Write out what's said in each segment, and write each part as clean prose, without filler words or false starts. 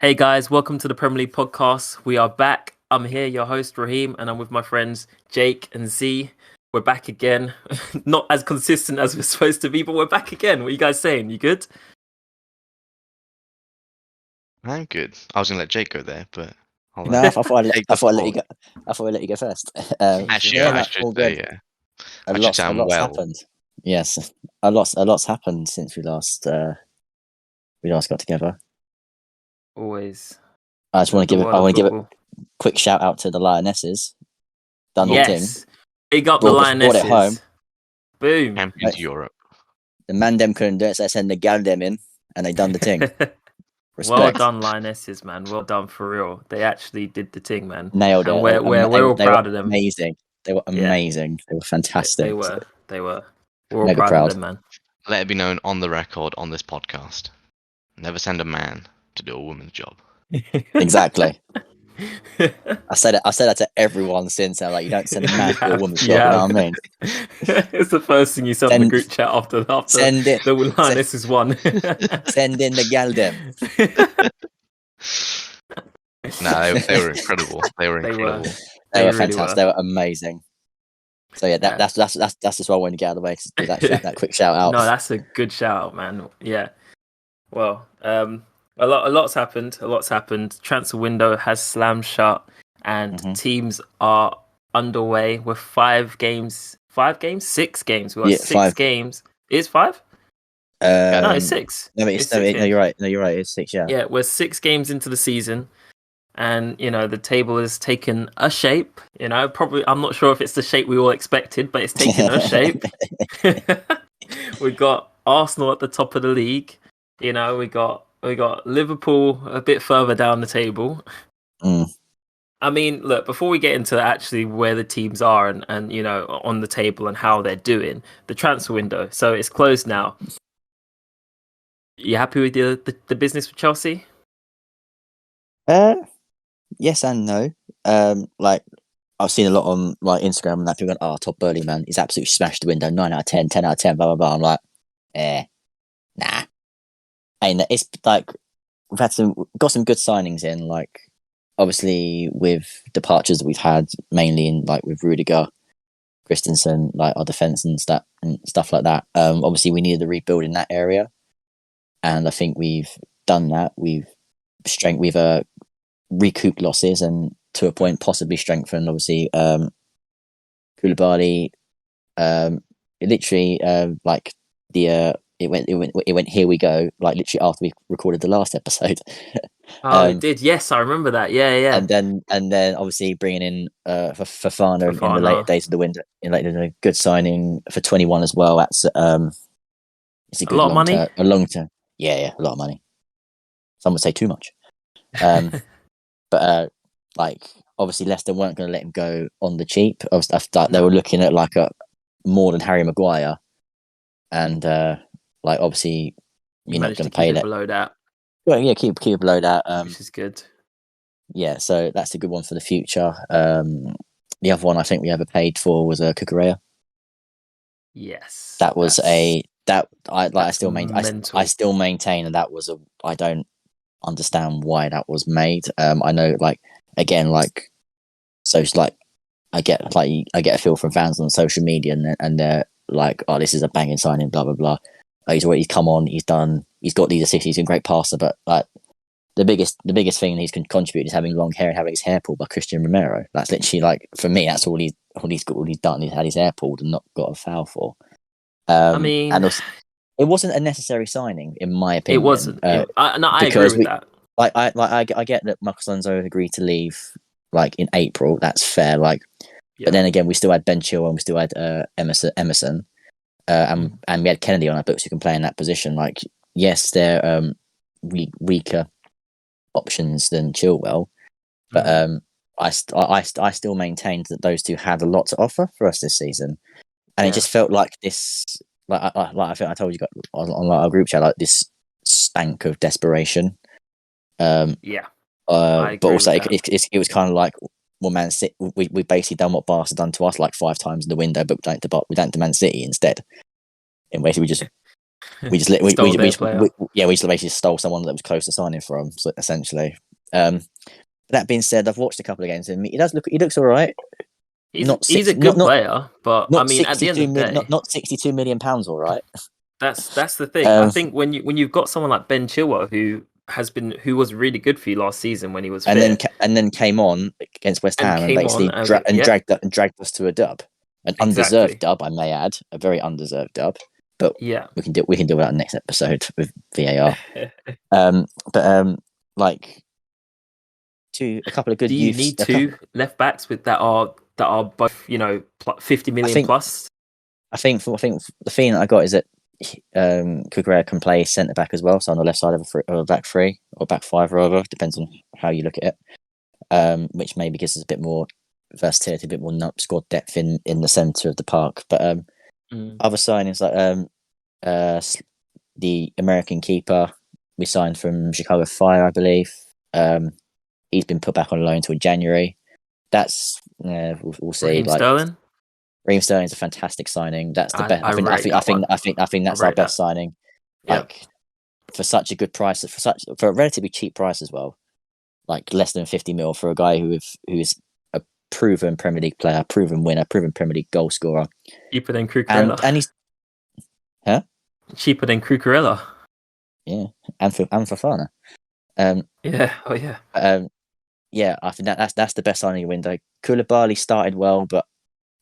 Hey guys, welcome to the Premier League podcast. We are back. I'm here, your host Raheem, and I'm with my friends Jake and Z. We're back again. Not as consistent as we're supposed to be, but we're back again. What are you guys saying? You good? I'm good. I was gonna let Jake go there, but No, I thought I'd Take I the thought I'd let you floor. go. I thought I'd let you go first. Actually, yeah, I no, should all say, good. yeah. A I should lot's say I'm well. happened. Yes, a lot's happened since we last got together. Always. I just want to give a quick shout out to the Lionesses. Done the thing. Yes. Big up the Lionesses. Brought it home. Boom. Champions Europe. The man them couldn't do it, so I sent the gal them in, and they done the thing. Well done, Lionesses, man. Well done for real. They actually did the thing, man. Nailed it. And we're all proud of them. Amazing. They were amazing. Yeah. They were fantastic. They were. We're all Mega proud of them, man. Let it be known on the record on this podcast. Never send a man to do a woman's job. Exactly. I said that to everyone since. I'm like, you don't send a man to do a woman's job. You know what I mean? It's the first thing you send the group chat after send it. The Lionesses won. Send in the gal them. No, they were incredible. They were incredible. They were fantastic. They were amazing. So yeah, that's just what I wanted to get out of the way to do that quick shout out. No, that's a good shout out, man. Yeah. Well, a lot's happened. A lot's happened. Transfer window has slammed shut, and teams are underway with 5 games. 5 games? 6 games. We got 6 games. Is 5? No, it's 6. No, you're right. No, you're right. It's 6. Yeah. Yeah, we're 6 games into the season. And, the table has taken a shape, probably, I'm not sure if it's the shape we all expected, but it's taken a shape. We got Arsenal at the top of the league. We got Liverpool a bit further down the table. I mean, look, before we get into actually where the teams are and on the table and how they're doing, the transfer window. So it's closed now. You happy with the business with Chelsea? Yes and no. Like I've seen a lot on like Instagram and that people going, Todd Burley, man, he's absolutely smashed the window, 9 out of 10, 10 out of 10, blah blah blah. I'm like, nah. And it's like we've got some good signings in, like obviously with departures that we've had mainly in like with Rudiger, Christensen, like our defence and stuff like that. Obviously we needed a rebuild in that area, and I think we've done that. We've recouped losses and to a point possibly strengthened. Obviously, Koulibaly, literally, like it went. Here we go. Like literally after we recorded the last episode. It did. Yes, I remember that. Yeah. And then obviously bringing in Fofana in the later days of the window, a good signing for 21 as well. That's it's a good lot of money. A long term. Yeah, a lot of money. Some would say too much. But like obviously Leicester weren't going to let him go on the cheap. They were looking at like more than Harry Maguire, and like obviously you're not going to pay that below that. Well, yeah, keep it below that. Which is good. Yeah, so that's a good one for the future. The other one I think we ever paid for was Cucurella. Yes, that was I still maintain that was I don't understand why that was made. I know, like again, like so it's like I get a feel from fans on social media, and they're like, "Oh, this is a banging signing," blah blah blah. He's come on, he's got these assists, he's a great passer, but like the biggest thing he's contributed is having long hair and having his hair pulled by Christian Romero. That's literally like for me, that's all he's done. He's had his hair pulled and not got a foul for. I mean, and also, it wasn't a necessary signing, in my opinion. It wasn't. I agree with that. I get that Marcos Alonso agreed to leave like in April. That's fair. Like, but then again, we still had Ben Chilwell and we still had Emerson, and we had Kennedy on our books who can play in that position. Like, yes, they're weaker options than Chilwell, but I still maintained that those two had a lot to offer for us this season, and it just felt like this. Like I think I told you on our group chat, like this stank of desperation. But also it was kind of like, well, Man City, we basically done what Barca done to us like 5 times in the window, but we done to Man City instead. In ways we just We just we Stole their just player. we just basically stole someone that was close to signing from. So essentially, that being said, I've watched a couple of games and he looks all right. He's a good player, but I Not mean, at the end of the day, not £62 million, all right. that's the thing. I think when you've got someone like Ben Chilwell who was really good for you last season when he was fit, and then came on against West Ham and basically dragged us to a dub, an undeserved dub, I may add, a very undeserved dub. But yeah, we can deal with that next episode with VAR. Like a couple of good do you youths. need two left backs that are both 50 million plus? I think the feeling I got is that Cucurella can play centre back as well, so on the left side of a back three or back five, rather, depends on how you look at it. Which maybe gives us a bit more versatility, a bit more squad depth in the centre of the park. But other signings like the American keeper we signed from Chicago Fire, I believe. He's been put back on loan until January. That's we'll see. Raheem Sterling. Raheem Sterling is a fantastic signing. That's the best. I think that's our best signing. Like for such a good price, for a relatively cheap price as well. Like less than 50 mil for a guy who is a proven Premier League player, proven winner, proven Premier League goal scorer. Cheaper than Cucurella. And he's cheaper than Cucurella. Yeah, and Fofana. Yeah. Oh yeah. Yeah, I think that's the best signing window. Koulibaly started well, but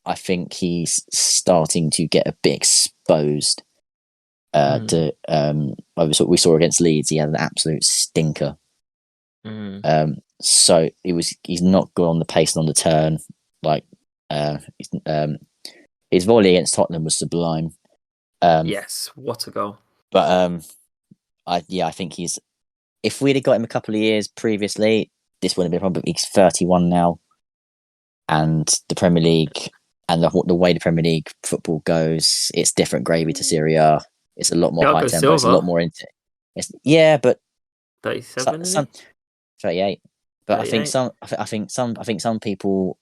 I think he's starting to get a bit exposed. We saw against Leeds, he had an absolute stinker. So he's not good on the pace and on the turn. Like his volley against Tottenham was sublime. Yes, what a goal! But I think if we'd have got him a couple of years previously, this would have been probably. He's 31 now, and the Premier League and the way the Premier League football goes, it's different gravy to Serie A. It's a lot more high tempo. It's a lot more into. But 37, 38. But 38. I think some people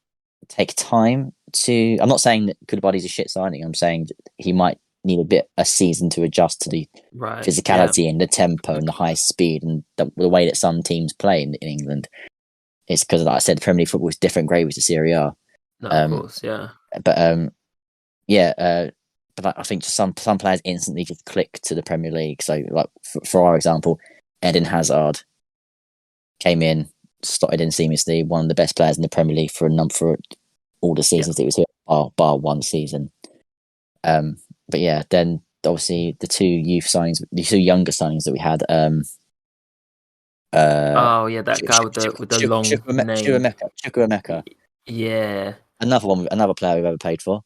take time to. I'm not saying that Koulibaly's a shit signing. I'm saying he might need a season to adjust to the physicality and the tempo and the high speed and the way that some teams play in England. It's because, like I said, Premier League football is different gravies to Serie A. No, of course, yeah. But I think some players instantly just click to the Premier League. So, like for our example, Eden Hazard came in, started in seamlessly, one of the best players in the Premier League for all the seasons that he was here, bar one season. But yeah, then obviously the two younger signings that we had. That guy with the long name. Chukwuemeka. Yeah. Another player we've ever paid for.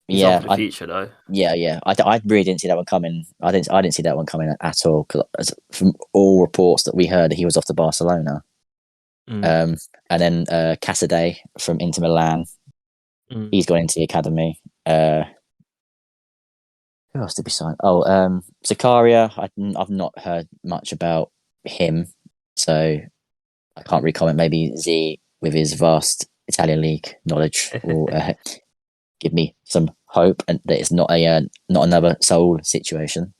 He's on for the future though. Yeah. I really didn't see that one coming. I didn't see that one coming at all. Cause from all reports that we heard, he was off to Barcelona. And then Casadei from Inter Milan. He's gone into the academy. Who else did we sign? Zakaria. I've not heard much about him, so I can't really comment. Maybe Z, with his vast Italian league knowledge, will give me some hope, and that it's not another Saul situation.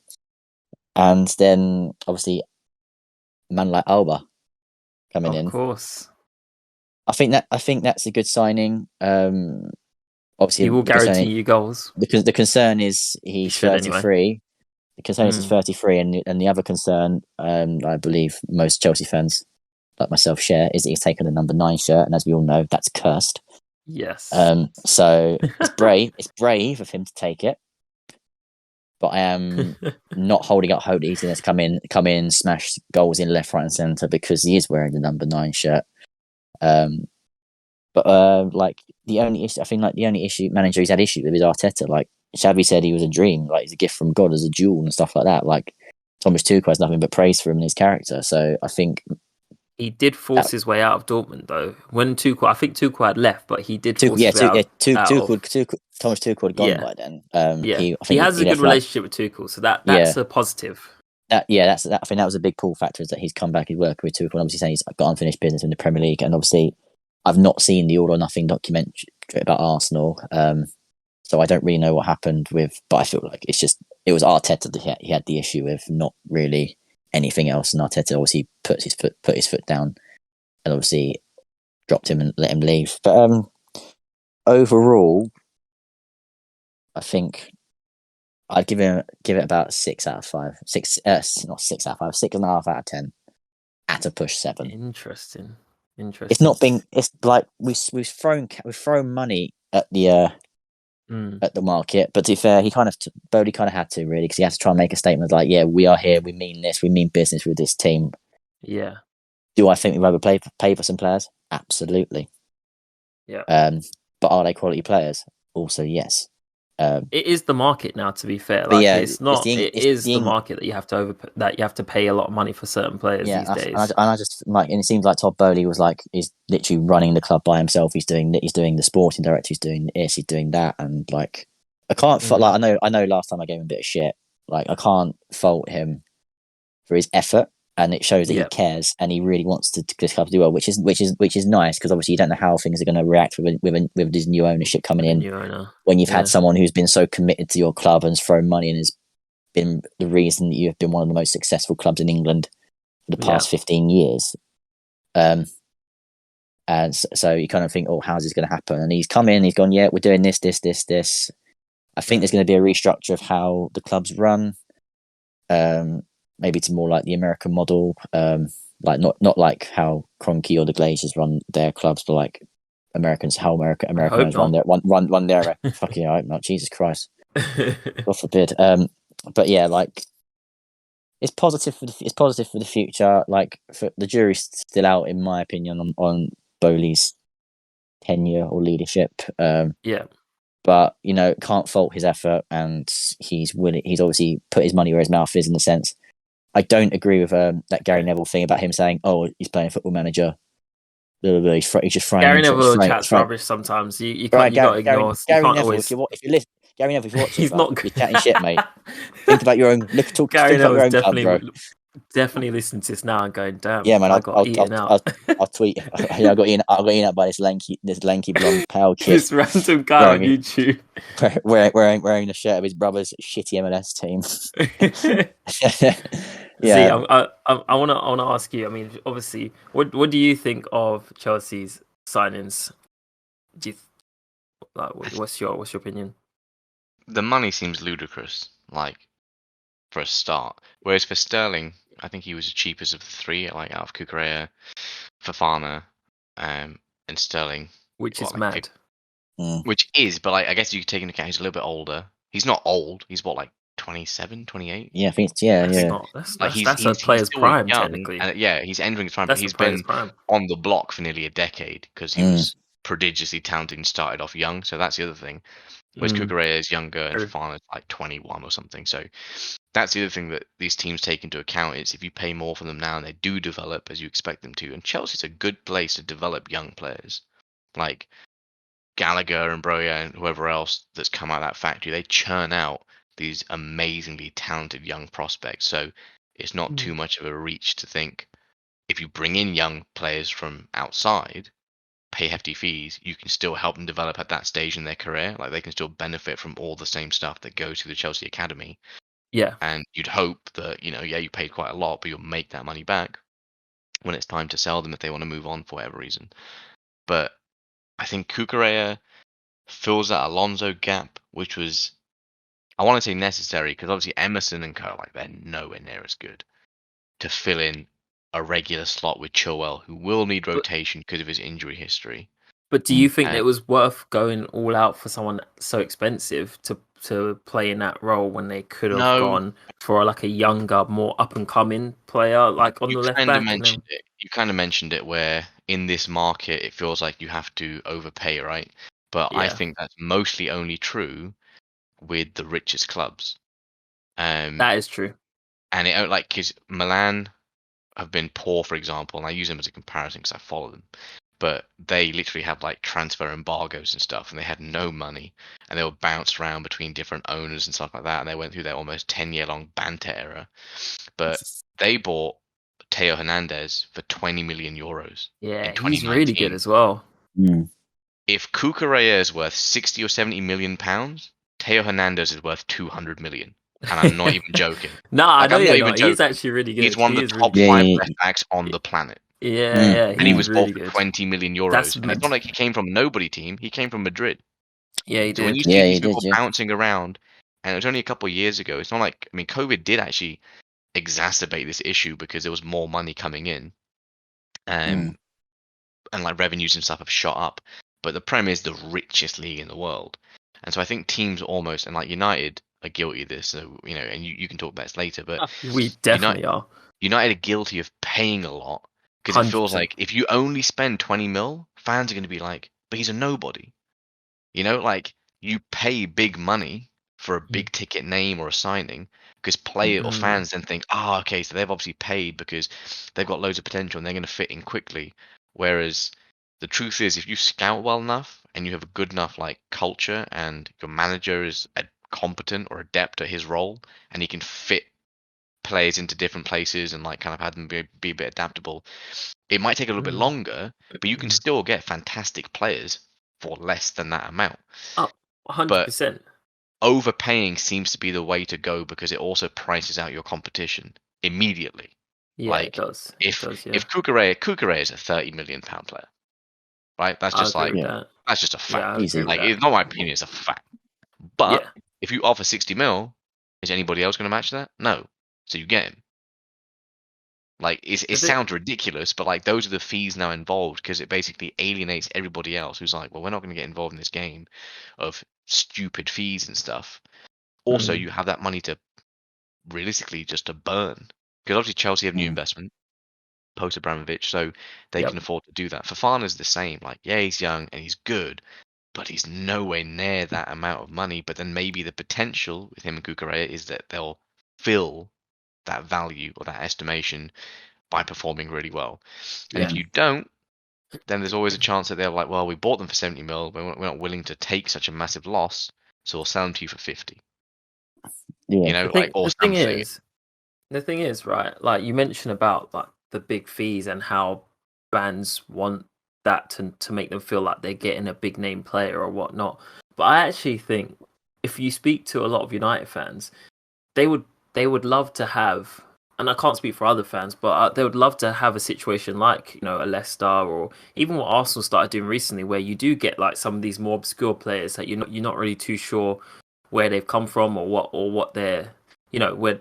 And then obviously, man like Alba coming in. Of course, I think that's a good signing. Obviously, he will guarantee you goals. Because the concern is he's 33. Anyway. The concern is he's 33, and the other concern, I believe most Chelsea fans like myself share, is that he's taken the number 9 shirt, and as we all know, that's cursed. Yes. So it's brave. It's brave of him to take it, but I am not holding up hope that he's going to come in, smash goals in left, right, and centre because he is wearing the number 9 shirt. But like the only issue manager he's had issue with is Arteta. Like Xavi said, he was a dream, like he's a gift from God as a jewel and stuff like that. Like Thomas Tuchel has nothing but praise for him and his character. So I think he did force his way out of Dortmund though. When Tuchel had left, but he did force his way out. Thomas Tuchel had gone by then. He has a good relationship with Tuchel, so that's a positive. I think that was a big pull factor, is that he's come back, he's working with Tuchel, and obviously saying he's got unfinished business in the Premier League, and obviously I've not seen the All or Nothing documentary about Arsenal, so I don't really know what happened but I feel like it's just it was Arteta that he had the issue with, not really anything else. And Arteta obviously put his foot down, and obviously dropped him and let him leave. But overall, I think I'd give it about 6 out of 5. Not 6 out of 5, 6.5 out of 10. At a push 7. Interesting. It's not been. It's like we've thrown money at the market, but to be fair, Bowley kind of had to really, because he had to try and make a statement like, yeah, we are here, we mean this, we mean business with this team. Yeah. Do I think we've overpaid for some players? Absolutely. Yeah. But are they quality players? Also, yes. It is the market now. To be fair, But like yeah, it's not. It is the the market that you have to pay a lot of money for certain players these days. And I just like, and it seems like Todd Bowley is literally running the club by himself. He's doing the sporting director. He's doing this. He's doing that, and like I can't like I know. Last time I gave him a bit of shit. Like I can't fault him for his effort, and it shows that he cares and he really wants this club to do well, which is nice, because obviously you don't know how things are going to react with this new ownership coming in. New owner. When you've had someone who's been so committed to your club and has thrown money and has been the reason that you've been one of the most successful clubs in England for the past 15 years. And so you kind of think, oh, how's this going to happen? And he's come in, he's gone, yeah, we're doing this. I think there's going to be a restructure of how the club's run, maybe to more like the American model, like not like how Kroenke or the Glazers run their clubs, but like how Americans run their fucking, I hope not, Jesus Christ, God forbid. But yeah, like it's positive for the future. Like the jury's still out, in my opinion, on Bowley's tenure or leadership. But can't fault his effort, and he's obviously put his money where his mouth is, in the sense. I don't agree with that Gary Neville thing about him saying, "Oh, he's playing Football Manager." He's just frying. Gary Neville chats rubbish sometimes. You can't ignore. Gary Neville, if you listen, Gary Neville, if you're watching, you're chatting shit, mate. Think about your own. Gary Neville's definitely listening to this now and going, "Damn, yeah, man, I got eaten out." I'll tweet. I got eaten out by this lanky blonde pale kid. This random guy on YouTube wearing the shirt of his brother's shitty MLS team. Yeah. See, I want to ask you. I mean, obviously, what do you think of Chelsea's signings? What's your opinion? The money seems ludicrous, like for a start. Whereas for Sterling, I think he was the cheapest of the three, like out of Cucurella, Fofana, and Sterling. Which is mad. Which is, but like I guess you could take into account he's a little bit older. He's not old. He's 27, 28? Yeah, I think that's a player's prime, young, technically. And, he's entering his prime, but he's been on the block for nearly a decade because he was prodigiously talented and started off young. So that's the other thing. Whereas Cucurella is younger and Fofana is like 21 or something. So that's the other thing that these teams take into account, is if you pay more for them now and they do develop as you expect them to. And Chelsea's a good place to develop young players. Like Gallagher and Broja and whoever else that's come out of that factory, they churn out these amazingly talented young prospects. So it's not too much of a reach to think if you bring in young players from outside, pay hefty fees, you can still help them develop at that stage in their career. Like they can still benefit from all the same stuff that goes through the Chelsea Academy. Yeah. And you'd hope that, you paid quite a lot, but you'll make that money back when it's time to sell them if they want to move on for whatever reason. But I think Cucurella fills that Alonso gap, which was, I want to say necessary, because obviously Emerson and co, like, they're nowhere near as good to fill in a regular slot with Chilwell, who will need rotation because of his injury history. But do you think it was worth going all out for someone so expensive to play in that role when they could have gone for like a younger, more up and coming player, like on the left back? You kind of mentioned it, where in this market it feels like you have to overpay, right? But I think that's mostly only true with the richest clubs. That is true. And it because Milan have been poor, for example, and I use them as a comparison because I follow them. But they literally have like transfer embargoes and stuff, and they had no money, and they were bounced around between different owners and stuff like that, and they went through their almost 10-year-long banter era. But they bought Theo Hernandez for 20 million euros. Yeah, he's really good as well. If Cucurella is worth 60 or 70 million pounds, Theo Hernandez is worth 200 million. and I'm not even joking. No, I know I'm you're not even not. joking. He's actually really good. He's one of the top really 5 left backs on the planet. Yeah, And he was bought really for good. 20 million euros. And it's not like he came from a nobody team. He came from Madrid. Yeah, he did. So when you see these people bouncing around, and it was only a couple of years ago, it's not like, I mean, COVID did actually exacerbate this issue because there was more money coming in. And like revenues and stuff have shot up. But the Prem is the richest league in the world. And so I think teams almost, and like United are guilty of this, so, you know, and you can talk about this later, but we definitely are. United are guilty of paying a lot because it feels like if you only spend 20 mil, fans are going to be like, but he's a nobody. You know, like you pay big money for a big ticket name or a signing because player or fans then think, oh, okay, so they've obviously paid because they've got loads of potential and they're going to fit in quickly. Whereas the truth is, if you scout well enough and you have a good enough like culture and your manager is competent or adept at his role and he can fit players into different places and like kind of have them be a bit adaptable, it might take a little bit longer, but you can still get fantastic players for less than that amount. 100%. Overpaying seems to be the way to go because it also prices out your competition immediately. Yeah, like, it does. If Kukurea is a £30 million player, right? That's just that's just a fact. Like, it's not my opinion; it's a fact. But if you offer 60 mil, is anybody else going to match that? No. So you get him. Like, it sounds ridiculous, but like those are the fees now involved because it basically alienates everybody else who's like, well, we're not going to get involved in this game of stupid fees and stuff. Also, you have that money to realistically just to burn because obviously Chelsea have new investment post Abramovich, so they can afford to do that. Fofana's the same. Like, yeah, he's young and he's good, but he's nowhere near that amount of money. But then maybe the potential with him and Kukurea is that they'll fill that value or that estimation by performing really well. And if you don't, then there's always a chance that they're like, well, we bought them for 70 mil, but we're not willing to take such a massive loss, so we'll sell them to you for 50. Yeah. You know, the thing is, right? Like you mentioned about like the big fees and how fans want that to make them feel like they're getting a big name player or whatnot. But I actually think if you speak to a lot of United fans, they would love to have, and I can't speak for other fans, but they would love to have a situation like, you know, a Leicester or even what Arsenal started doing recently, where you do get like some of these more obscure players that you're not really too sure where they've come from or what they're, you know,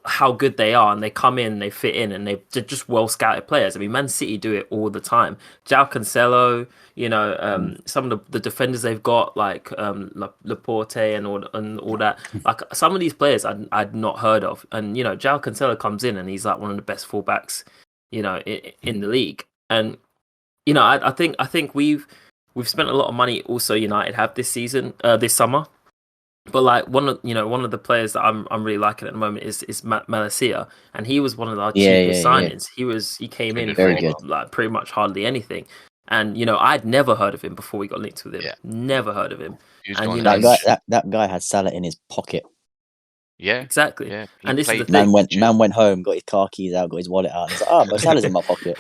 how good they are, and they come in, they fit in, and they're just well scouted players. I mean, Man City do it all the time. João Cancelo, you know, some of the defenders they've got, like Laporte and all that. Like some of these players I'd not heard of, and you know, João Cancelo comes in and he's like one of the best fullbacks, you know, in the league. And you know, I think we've spent a lot of money. Also, United have this season, this summer. But like one of the players that I'm really liking at the moment is Malacia, and he was one of our cheapest signings. He came in for like pretty much hardly anything, and you know I'd never heard of him before we got linked with him. Yeah. Never heard of him. And you know, that guy had Salah in his pocket. Yeah, exactly. Yeah, and this is the thing. Man went home, got his car keys out, got his wallet out, and he's like, "Oh, Mo Salah's in my pocket."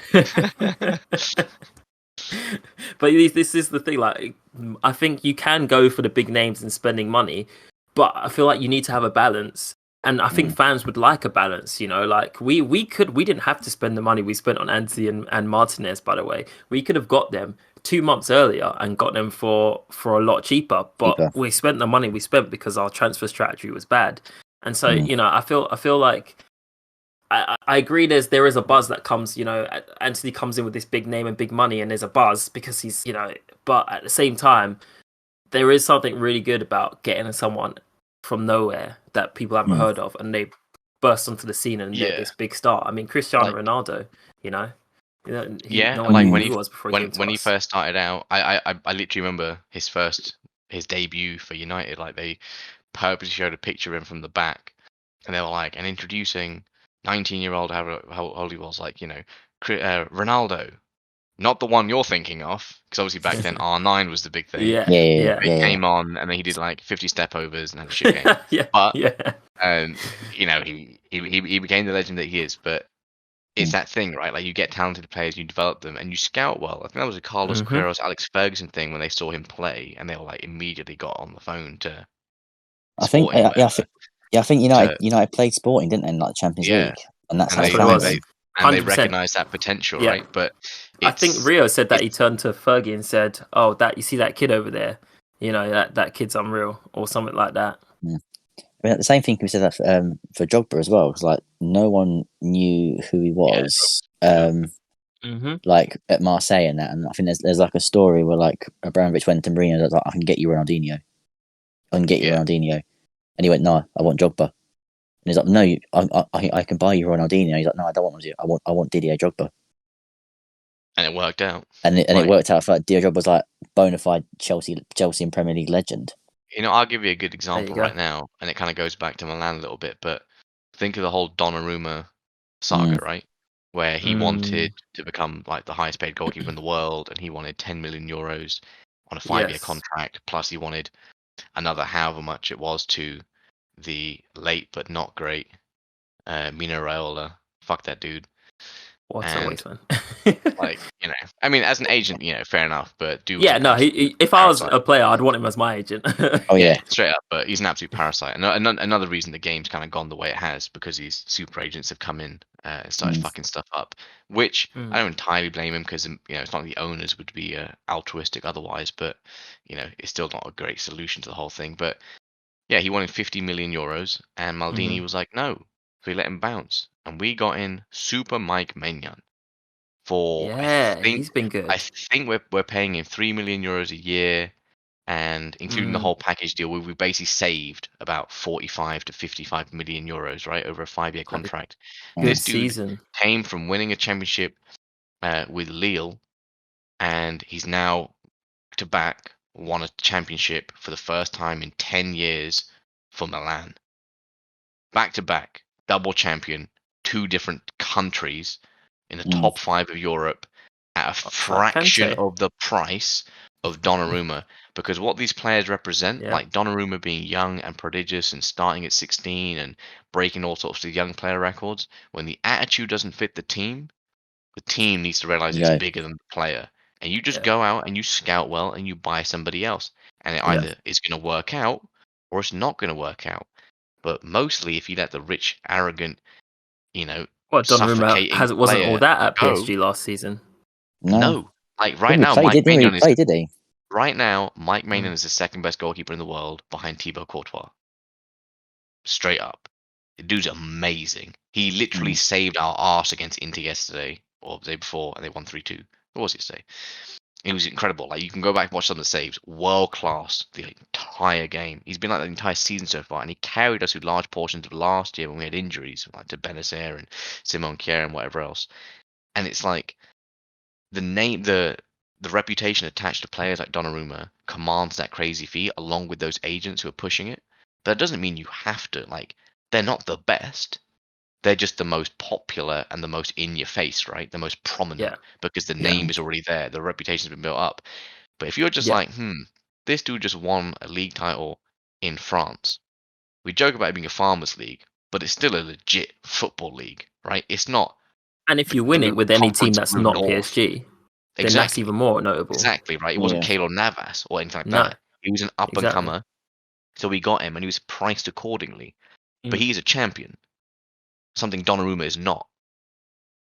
But this is the thing, like I think you can go for the big names and spending money, but I feel like you need to have a balance, and I think fans would like a balance, you know, like we didn't have to spend the money we spent on Anthony and Martinez, by the way. We could have got them 2 months earlier and got them for a lot cheaper, but we spent the money we spent because our transfer strategy was bad. And so you know, I feel like I agree. There is a buzz that comes, you know, Anthony comes in with this big name and big money, and there's a buzz because he's, you know, but at the same time, there is something really good about getting someone from nowhere that people haven't heard of, and they burst onto the scene and they're this big star. I mean, Cristiano Ronaldo, you know, no one knew who he was before when he first started out. I literally remember his debut for United. Like they purposely showed a picture of him from the back, and they were like, and introducing 19-year-old, how old he was, like, you know, Ronaldo, not the one you're thinking of, because obviously back then R9 was the big thing. Yeah. He came on and then he did like 50 step overs and had a shit game. You know, he became the legend that he is. But it's that thing, right? Like you get talented players, you develop them, and you scout well. I think that was a Carlos Queiroz, Alex Ferguson thing when they saw him play, and they were like immediately got on the phone to. I think Yeah, I think United played Sporting, didn't they, in like the Champions League, and that's how what they it was. found him. And they recognised that potential, right? But I think Rio said that he turned to Fergie and said, "Oh, that you see that kid over there, that kid's unreal," or something like that. Yeah. I mean, the same thing can be said that for Drogba as well, because like no one knew who he was, like at Marseille and that. And I think there's like a story where like Abramovich went to Mourinho and was like, "I can get you Ronaldinho, Ronaldinho," and he went, "No, I want Drogba." And he's like, "No, I can buy you Ronaldinho." He's like, "No, I don't want Ronaldinho. I want Didier Drogba." And it worked out. And it worked out. For Didier Drogba was like bona fide Chelsea and Premier League legend. I'll give you a good example right now, and it kind of goes back to Milan a little bit, but think of the whole Donnarumma saga, right? Where he wanted to become like the highest paid goalkeeper in the world, and he wanted 10 million euros on a 5-year contract, plus he wanted another however much it was to the late but not great Mino Raiola. Fuck that dude. What a waste, man. Like, I mean, as an agent, fair enough, but dude. Yeah, no, if I was a player, I'd want him as my agent. Oh yeah, straight up. But he's an absolute parasite. And another reason the game's kind of gone the way it has, because these super agents have come in and started fucking stuff up. Which I don't entirely blame him, because it's not the owners would be altruistic otherwise, but it's still not a great solution to the whole thing. But yeah, he wanted 50 million euros, and Maldini was like, no, so we let him bounce, and we got in Super Mike Maignan. He's been good. I think we're paying him 3 million euros a year, and including the whole package deal, we basically saved about 45 to 55 million euros, right, over a 5-year contract. This dude came from winning a championship with Lille, and he's now to back won a championship for the first time in 10 years for Milan. Back to back, double champion, 2 different countries in the top 5 of Europe at a fraction of the price of Donnarumma. Because what these players represent, like Donnarumma being young and prodigious and starting at 16 and breaking all sorts of young player records, when the attitude doesn't fit the team needs to realize it's bigger than the player. And you just go out and you scout well and you buy somebody else. And it either is going to work out or it's not going to work out. But mostly if you let the rich, arrogant, Donnarumma wasn't all that at PSG last season. No. Like right now, Mike Maignan is... did he? Right now, Mike Maignan is the second best goalkeeper in the world behind Thibaut Courtois. Straight up. The dude's amazing. He literally saved our arse against Inter yesterday, or the day before, and they won 3-2. What was it yesterday? It was incredible. Like, you can go back and watch some of the saves. World class the entire game. He's been like the entire season so far, and he carried us through large portions of last year when we had injuries, like to Benacer and Simon Kjaer and whatever else. And it's like the reputation attached to players like Donnarumma commands that crazy fee, along with those agents who are pushing it. But that doesn't mean you have to. Like, they're not the best. They're just the most popular and the most in your face, right? The most prominent, because the name is already there. The reputation's been built up. But if you're just like, this dude just won a league title in France. We joke about it being a farmers league, but it's still a legit football league, right? It's not. And if you win it with any team that's not PSG, then that's even more notable. Exactly, right? It wasn't Keylor Navas or anything like that. He was an up-and-comer, so we got him, and he was priced accordingly. But he's a champion. Something Donnarumma is not.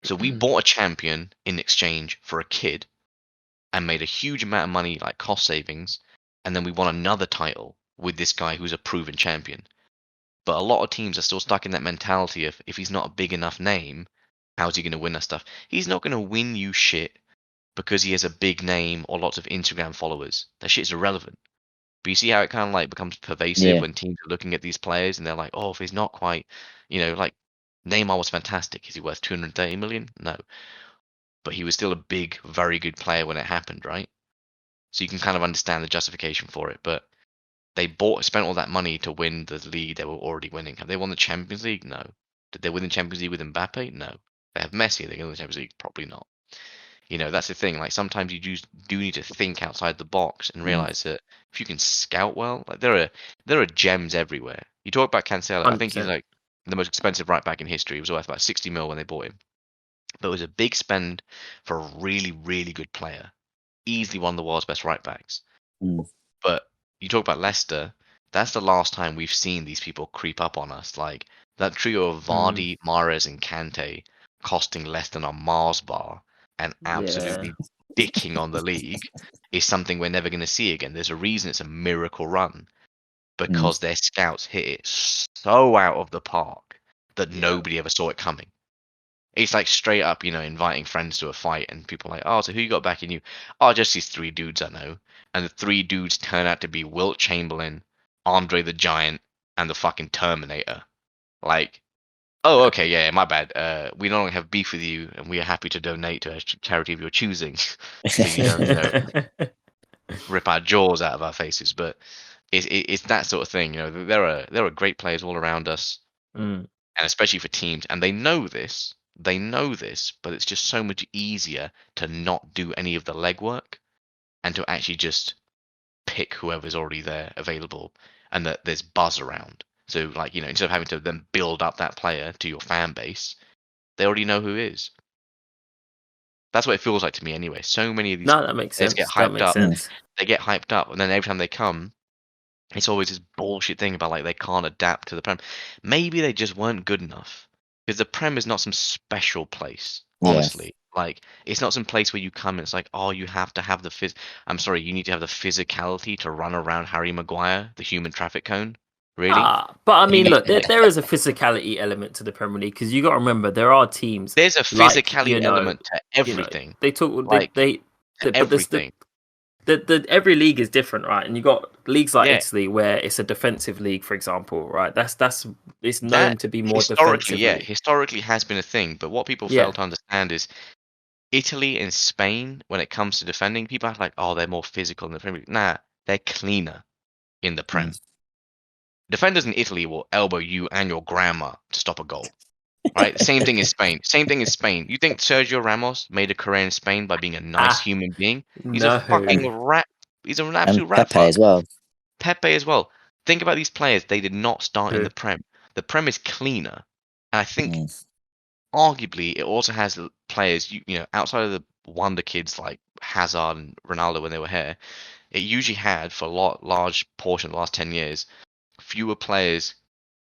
So we bought a champion in exchange for a kid and made a huge amount of money, like cost savings, and then we won another title with this guy who's a proven champion. But a lot of teams are still stuck in that mentality of, if he's not a big enough name, how's he going to win us stuff? He's not going to win you shit because he has a big name or lots of Instagram followers. That shit's irrelevant. But you see how it kind of like becomes pervasive when teams are looking at these players and they're like, oh, if he's not quite, like Neymar was fantastic. Is he worth 230 million? No. But he was still a big, very good player when it happened, right? So you can kind of understand the justification for it. But they spent all that money to win the league they were already winning. Have they won the Champions League? No. Did they win the Champions League with Mbappe? No. They have Messi. Are they going to win the Champions League? Probably not. That's the thing. Like, sometimes you do need to think outside the box and realize that if you can scout well, like there are gems everywhere. You talk about Cancelo. 100%. I think he's like the most expensive right back in history. He was worth about 60 mil when they bought him. But it was a big spend for a really, really good player. Easily one of the world's best right backs. But you talk about Leicester, That's the last time we've seen these people creep up on us. Like that trio of Vardy, Mahrez, and Kante costing less than a Mars bar and absolutely dicking on the league is something we're never going to see again. There's a reason it's a miracle run because their scouts hit it so out of the park that nobody ever saw it coming. It's like straight up, inviting friends to a fight, and people are like, oh, so who you got backing you? Oh, just these 3 dudes I know. And the 3 dudes turn out to be Wilt Chamberlain, Andre the Giant, and the fucking Terminator. Like, oh, okay, yeah, my bad. We no longer have beef with you, and we are happy to donate to a charity of your choosing, so you don't, rip our jaws out of our faces. But it's that sort of thing. There are great players all around us, and especially for teams, and they know this. They know this, but it's just so much easier to not do any of the legwork and to actually just pick whoever's already there available and that there's buzz around. So, like, instead of having to then build up that player to your fan base, they already know who is. That's what it feels like to me anyway. So many of these that makes sense. get hyped up. They get hyped up, and then every time they come, it's always this bullshit thing about like they can't adapt to the Prem. Maybe they just weren't good enough. Because the Prem is not some special place, honestly. Yeah. Like, it's not some place where you come and it's like, oh, you have to have the I'm sorry, you need to have the physicality to run around Harry Maguire, the human traffic cone. Really? But I mean, look, there is a physicality element to the Premier League because you got to remember there are teams. There's a physicality element to everything. They talk like, everything. Every league is different, right? And you got leagues like Italy where it's a defensive league, for example, right? It's known to be more historically, defensive. Historically has been a thing, but what people fail to understand is Italy and Spain, when it comes to defending, people act like, oh, they're more physical in the Premier League. Nah, they're cleaner in the Prem. Defenders in Italy will elbow you and your grandma to stop a goal. Right? Same thing as Spain. You think Sergio Ramos made a career in Spain by being a nice human being? He's a fucking rat. He's an absolute rat. Pepe as well. Pepe as well. Think about these players. They did not start in the Prem. The Prem is cleaner. And I think, arguably, it also has players, outside of the wonder kids like Hazard and Ronaldo when they were here, it usually had, for a large portion of the last 10 years, fewer players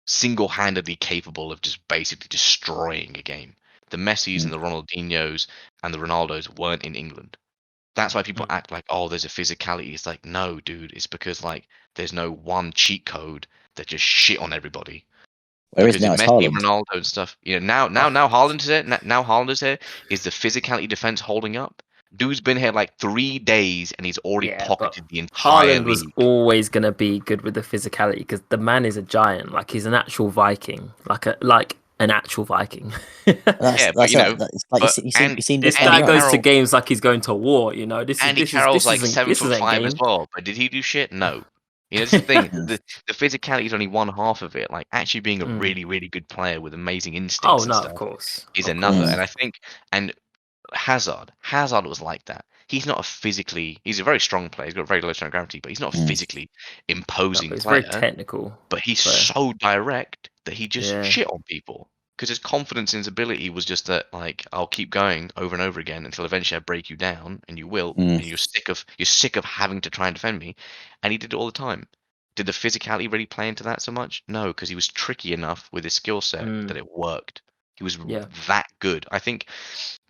single-handedly capable of just basically destroying a game. The Messis and the Ronaldinhos and the Ronaldos weren't in England. That's why people act like, oh, there's a physicality. It's like, no, dude. It's because like there's no one cheat code that just shit on everybody. Whereas now it's Messi, Haaland. Ronaldo and stuff. Now Haaland is here. Now Haaland is here. Is the physicality defense holding up? Dude's been here like 3 days and he's already pocketed the entire Haaland league. was always going to be good with the physicality because the man is a giant. Like, he's an actual Viking. Like an actual Viking. This guy goes to games like he's going to war, Andy Carroll's like 7'5" as well, but did he do shit? No. That's the thing. The physicality is only one half of it. Like, actually being a really, really good player with amazing instincts and stuff of course. is another. And I think, Hazard was like that. He's not he's a very strong player. He's got very low center of gravity, but he's not a physically imposing player. He's very technical. But he's so direct that he just shit on people. Because his confidence in his ability was just that, like, I'll keep going over and over again until eventually I break you down, and you will, and you're sick of having to try and defend me. And he did it all the time. Did the physicality really play into that so much? No, because he was tricky enough with his skill set that it worked. He was that good. I think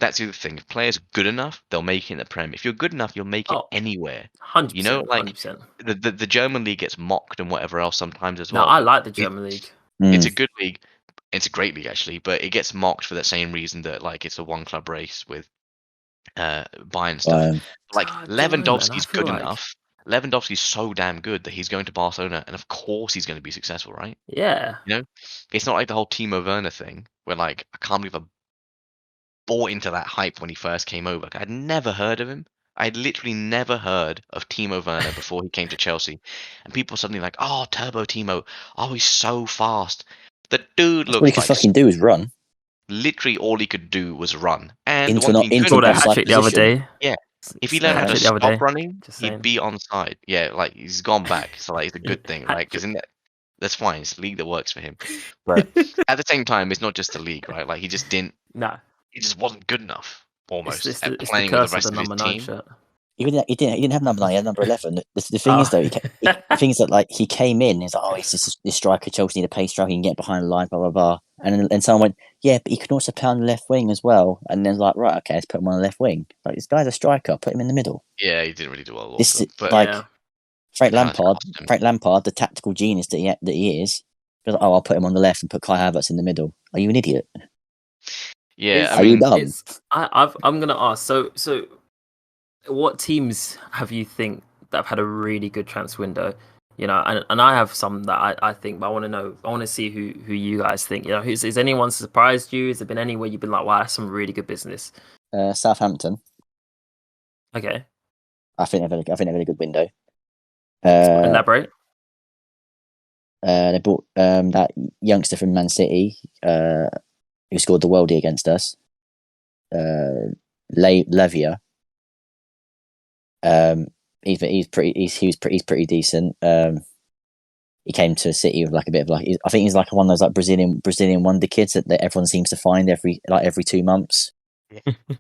that's the other thing. If players are good enough, they'll make it in the Prem. If you're good enough, you'll make it anywhere. 100%. Like 100%. The German league gets mocked and whatever else sometimes as well. No, I like the German league. It's a good league. It's a great league actually, but it gets mocked for that same reason that like it's a one club race with Bayern stuff. Like Lewandowski's good enough. Lewandowski's so damn good that he's going to Barcelona, and of course he's going to be successful, right? Yeah. It's not like the whole Timo Werner thing where like I can't believe I bought into that hype when he first came over. I'd never heard of him. I'd literally never heard of Timo Werner before he came to Chelsea, and people suddenly like, oh, Turbo Timo, oh, he's so fast. The dude looked all he could fucking do is run. Literally, all he could do was run. And the other day. Yeah, if he learned how to stop running, he'd be on side. Yeah, like he's gone back, so like it's a good thing, right? Because that's fine. It's a league that works for him. But at the same time, it's not just a league, right? Like he just didn't. No, he just wasn't good enough. Almost it's at playing with the rest of his team. He didn't have number 9. He had number 11. The thing is, though, the thing is that like he came in. He's like, oh, he's just this striker. Chelsea need a pace striker. He can get behind the line. Blah blah blah. And someone went, yeah, but he can also play on the left wing as well. And then like, right, okay, let's put him on the left wing. Like this guy's a striker. Put him in the middle. Yeah, he didn't really do well. This but like yeah. Frank Lampard, the tactical genius that he is. Goes, oh, I'll put him on the left and put Kai Havertz in the middle. Are you an idiot? Yeah, are you dumb? I'm gonna ask. So, what teams have you think that have had a really good transfer window? You know, and I have some that I think, but I want to know. I want to see who you guys think. You know, is anyone surprised you? Has there been anywhere you've been like, wow, that's some really good business? Southampton. Okay. I think they've had a good window. Elaborate. They bought that youngster from Man City who scored the worldie against us. Levia. He was pretty decent. He came to City with like a bit of like, I think he's like one of those like Brazilian wonder kids that everyone seems to find every 2 months.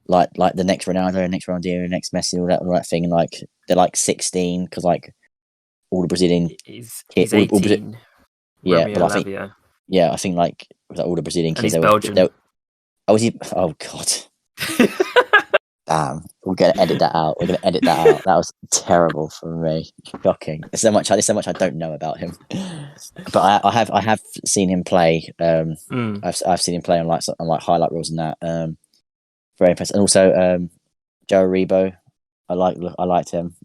like the next Ronaldo, next Ronaldinho, next Messi, all that thing, and like they're like 16 because like all the Brazilian he's 18. Yeah, Romeo but I think Lavia. I think like all the Brazilian kids. And he's Belgian. Oh god. Damn, we're gonna edit that out. That was terrible for me. Shocking. There's so much I don't know about him. But I have seen him play. I've seen him play on like highlight reels and that. Very impressive. And also Joe Aribo. I liked him.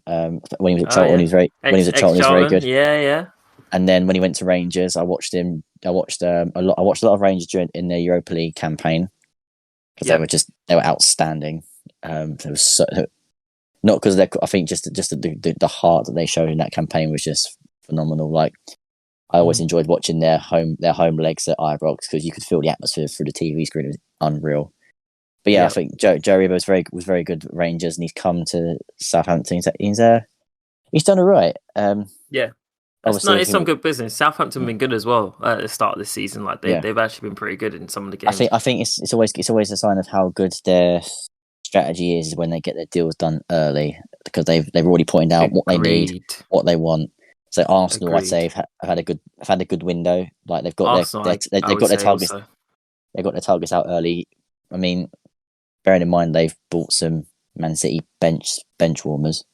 When he was at Charlton, he was very good. Yeah. And then when he went to Rangers, I watched him. I watched a lot of Rangers in their Europa League campaign because they were outstanding. It was so, not because I think just the heart that they showed in that campaign was just phenomenal. Like I always enjoyed watching their home legs at Ibrox because you could feel the atmosphere through the TV screen. It was unreal. But I think Joe Aribo was very good at Rangers, and he's come to Southampton. He's done all right. Yeah. It's some good business. Southampton have been good as well at the start of the season. Like they've actually been pretty good in some of the games. I think it's always a sign of how good their strategy is when they get their deals done early because they've already pointed out what they need, what they want. So Arsenal, I'd say, have had a good window. Like they've got they've got their targets. Also. They've got their targets out early. I mean, bearing in mind they've bought some Man City bench warmers.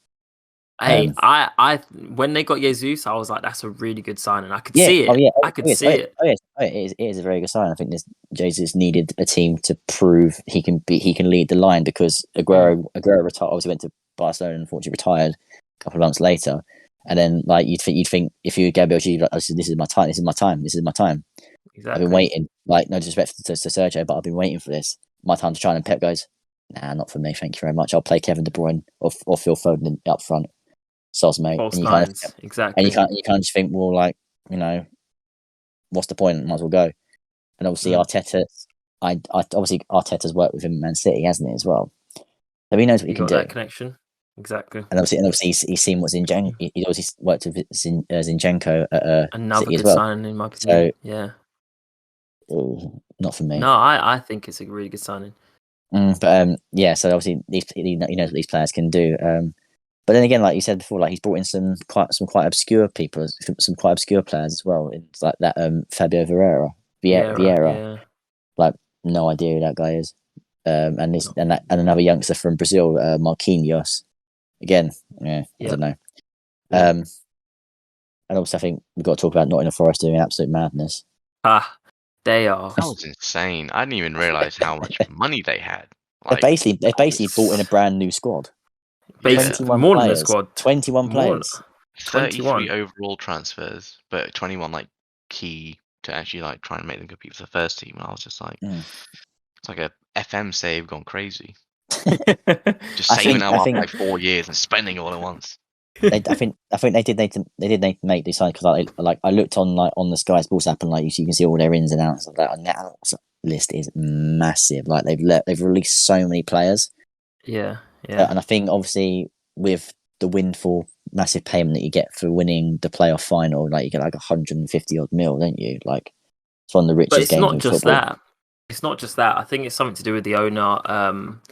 I when they got Jesus, I was like, that's a really good sign, and I could see it. I could see it. It is a very good sign. I think Jesus needed a team to prove he can lead the line because Aguero retired. Obviously went to Barcelona and unfortunately retired a couple of months later. And then like you'd think if you Gabriel Jesus, like, this is my time. Exactly. I've been waiting. Like no disrespect to Sergio, but I've been waiting for this. My time to shine. And Pep goes, nah, not for me. Thank you very much. I'll play Kevin De Bruyne or Phil Foden up front. Soz, mate. False nines, exactly. And you can't just think, well, like, you know, what's the point? Might as well go. And obviously Arteta, Arteta's worked with him at Man City, hasn't he, as well? So he knows what he can do. That connection, exactly. And obviously he's seen what Zinchenko. He obviously worked with Zinchenko at another City good as well. signing in my opinion. So, yeah. Not for me. No, I think it's a really good signing. So obviously he knows what these players can do. But then again, like you said before, like he's brought in some quite obscure people, some quite obscure players as well. It's like that Fabio Vieira. Yeah. Like no idea who that guy is. And another youngster from Brazil, Marquinhos. Again, I don't know. And also I think we've got to talk about Nottingham Forest doing absolute madness. They are. That was insane. I didn't even realise how much money they had. Like, they basically brought in a brand new squad. 21 more than the squad. 21 players. 33 overall transfers, but 21 like key to actually like try and make them compete for the first team. And I was just like, it's like a FM save gone crazy. Just saving them up like 4 years and spending all at once. I think they did make this sign because I looked on the Sky Sports app and like you can see all their ins and outs of that. And that list is massive. Like they've released so many players. Yeah. And I think obviously with the windfall massive payment that you get for winning the playoff final, like you get like 150 odd mil, don't you? Like it's one of the richest games in football. But it's not just that. it's not just that. I think it's something to do with the owner.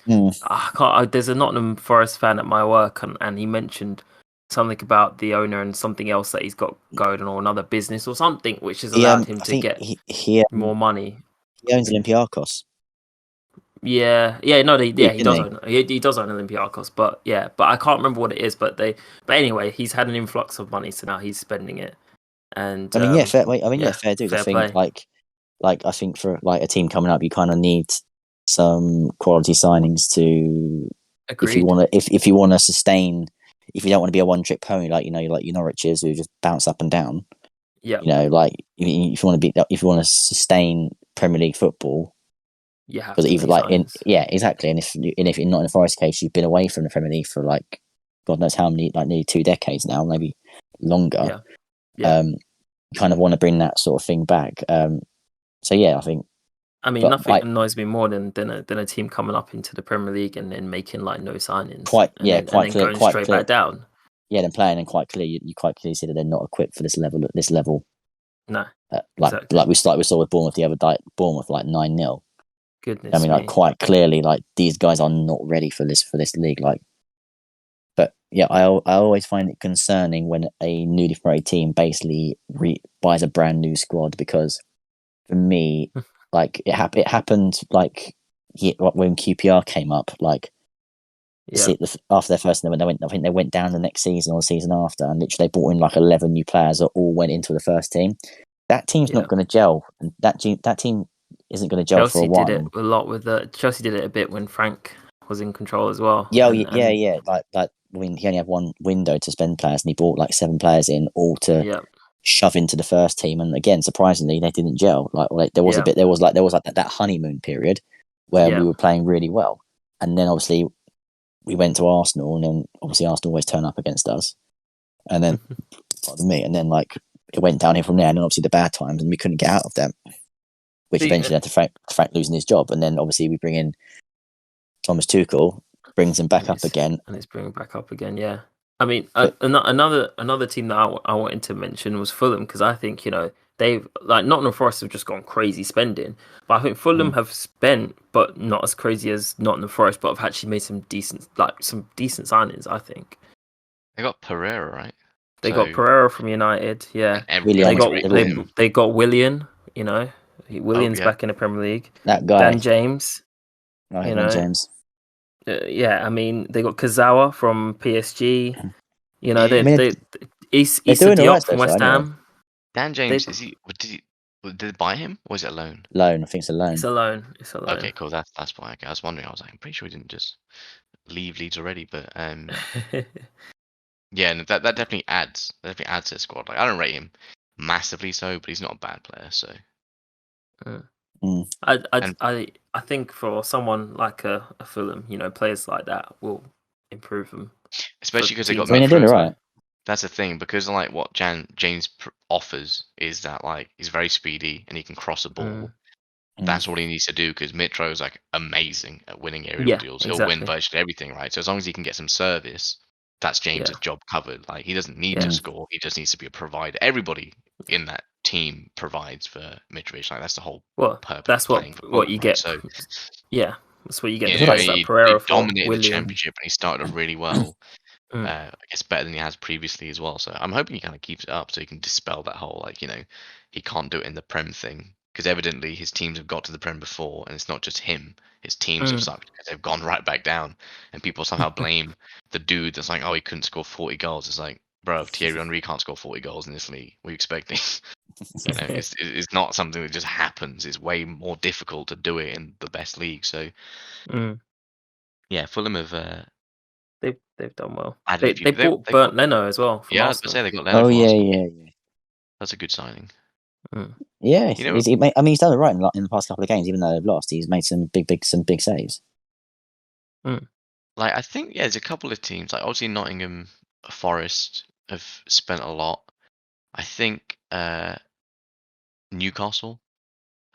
There's a Nottingham Forest fan at my work, and he mentioned something about the owner and something else that he's got going on, or another business or something, which has allowed him to get more money. He owns Olympiacos. Yeah, he does own. He does own Olympiacos, but I can't remember what it is. But anyway, he's had an influx of money, so now he's spending it. And I mean, fair dues. I think play. I think for like a team coming up, you kind of need some quality signings to Agreed. if you want to sustain. If you don't want to be a one-trick pony, like your Norwiches who just bounce up and down. Yeah. Like if you want to sustain Premier League football, you have to exactly. And if in Nottingham Forest case, you've been away from the Premier League for like God knows how many, like nearly 2 decades now, maybe longer. You kind of want to bring that sort of thing back. So I think. I mean, nothing annoys me more than a team coming up into the Premier League and then making like no signings. Then going straight back down. Yeah, then playing and quite clear. You quite clearly see that they're not equipped for this level. No, like we saw with Bournemouth the other day. Bournemouth like 9-0. Goodness, I mean, like quite clearly, like these guys are not ready for this league. Like, but I always find it concerning when a newly promoted team basically buys a brand new squad, because for me, like it happened like when QPR came up, like. After their first, I think they went down the next season or the season after, and literally they brought in like 11 new players that all went into the first team. That team's not going to gel, and that team isn't going to gel for a while. Chelsea did it a lot Chelsea did it a bit when Frank was in control as well. Like I mean, he only had one window to spend players, and he brought like 7 players in, all to shove into the first team. And again, surprisingly, they didn't gel. There was that honeymoon period where we were playing really well, and then obviously. We went to Arsenal, and then obviously Arsenal always turn up against us. And then, pardon me, and then like it went downhill from there. And then obviously the bad times, and we couldn't get out of them, which eventually led to Frank losing his job. And then obviously we bring in Thomas Tuchel, brings him back up again, and it's bringing back up again. Yeah, I mean, another team that I wanted to mention was Fulham, because I think they've like Nottingham Forest have just gone crazy spending, but I think Fulham have spent, but not as crazy as Nottingham Forest, but have actually made some decent signings. I think they got Pereira, right? They got Pereira from United. Yeah, they got Willian. Willian's back in the Premier League. That guy, Dan James. James. I mean, they got Kazawa from PSG. Issa Diop from West Ham. Dan James, did they buy him, or was it a loan? Loan, I think it's a loan. It's a loan. Okay, cool. That's why I was wondering. I was like, I'm pretty sure he didn't just leave Leeds already, but yeah, no, that definitely adds. That definitely adds to the squad. Like, I don't rate him massively so, but he's not a bad player. So, I think for someone like a Fulham, players like that will improve them. Especially because they got. They're doing it right. That's the thing, because like what James offers is that like he's very speedy and he can cross a ball. That's all he needs to do, because Mitro's like amazing at winning aerial deals. He'll win virtually everything, right? So as long as he can get some service, that's James's job covered. Like he doesn't need to score; he just needs to be a provider. Everybody in that team provides for Mitrovic. Like that's the whole purpose. That's what you get. So that's what you get. He dominated the championship and he started off really well. I guess better than he has previously as well. So I'm hoping he kind of keeps it up so he can dispel that whole he can't do it in the Prem thing, because evidently his teams have got to the Prem before, and it's not just him. His teams have sucked because they've gone right back down, and people somehow blame the dude that's like, oh, he couldn't score 40 goals. It's like, bro, Thierry Henry can't score 40 goals in this league. What are you expecting? It's not something that just happens. It's way more difficult to do it in the best league. So Fulham have. They've done well. They bought Bernd Leno as well. I was going to say they got Leno. Oh yeah. That's a good signing. Yeah, he's done it right in the past couple of games, even though they've lost. He's made some big saves. Like I think there's a couple of teams, like obviously Nottingham Forest have spent a lot. I think Newcastle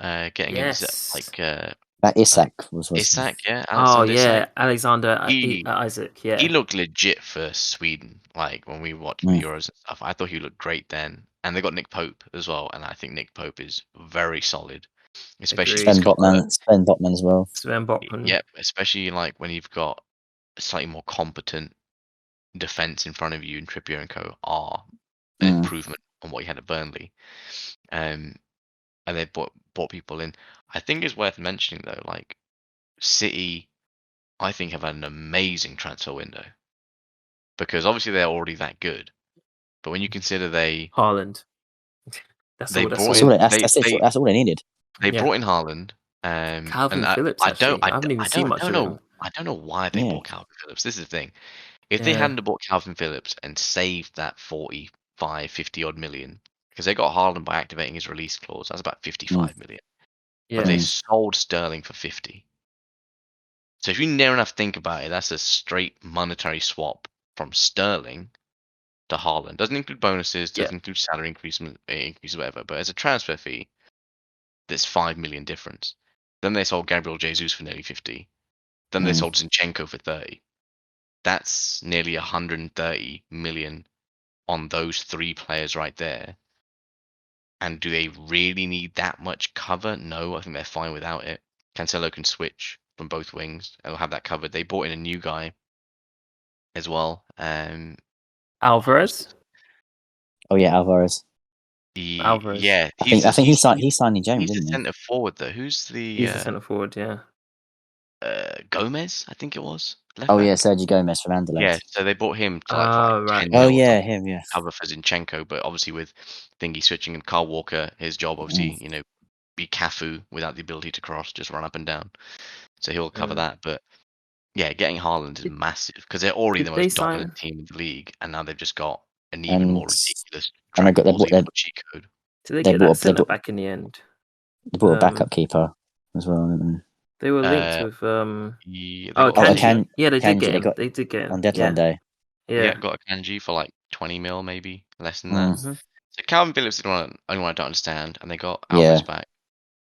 getting that Isak was Isak, yeah. Alexander Isaac, yeah. He looked legit for Sweden. Like when we watched the Euros and stuff, I thought he looked great then. And they got Nick Pope as well, and I think Nick Pope is very solid. especially Sven Botman as well. Sven Botman. Yep, especially like when you've got a slightly more competent defense in front of you, and Trippier and co are an improvement on what you had at Burnley. And they bought people in. I think it's worth mentioning though, like City, I think have had an amazing transfer window because obviously they're already that good, but when you consider Haaland, that's all they needed. They brought in Haaland. Calvin Phillips. I haven't even seen much of him. I don't know why they bought Calvin Phillips. This is the thing. If they hadn't bought Calvin Phillips and saved that 45, 50 odd million, because they got Haaland by activating his release clause, that's about 55 million. But they sold Sterling for 50. So if you near enough think about it, that's a straight monetary swap from Sterling to Haaland. Doesn't include bonuses, doesn't include salary increase, whatever. But as a transfer fee, there's 5 million difference. Then they sold Gabriel Jesus for nearly 50. Then they sold Zinchenko for 30. That's nearly 130 million on those three players right there. And do they really need that much cover? No, I think they're fine without it. Cancelo can switch from both wings. They'll have that covered. They brought in a new guy as well. Alvarez. Oh yeah, Alvarez. Alvarez. Yeah, I think he signed in January. He's a centre forward though. He's the centre forward. Yeah. Gomez, I think it was. Sergio Gomez from Anderlecht. Yeah, so they bought him to like 10 him, cover for Zinchenko, but obviously with Thingy switching and Carl Walker, his job obviously, be Cafu without the ability to cross, just run up and down. So he'll cover that. But yeah, getting Haaland is massive because they're already the most dominant team in the league, and now they've just got an even more ridiculous cheat code. Did they get that centre back in the end? They brought a backup keeper as well, didn't they? They were linked with Kanji. Yeah, they did get him. They did get him on deadline day. Yeah, got a Kanji for like 20 mil, maybe less than that. So Calvin Phillips is the only one I don't understand, and they got Alvarez back.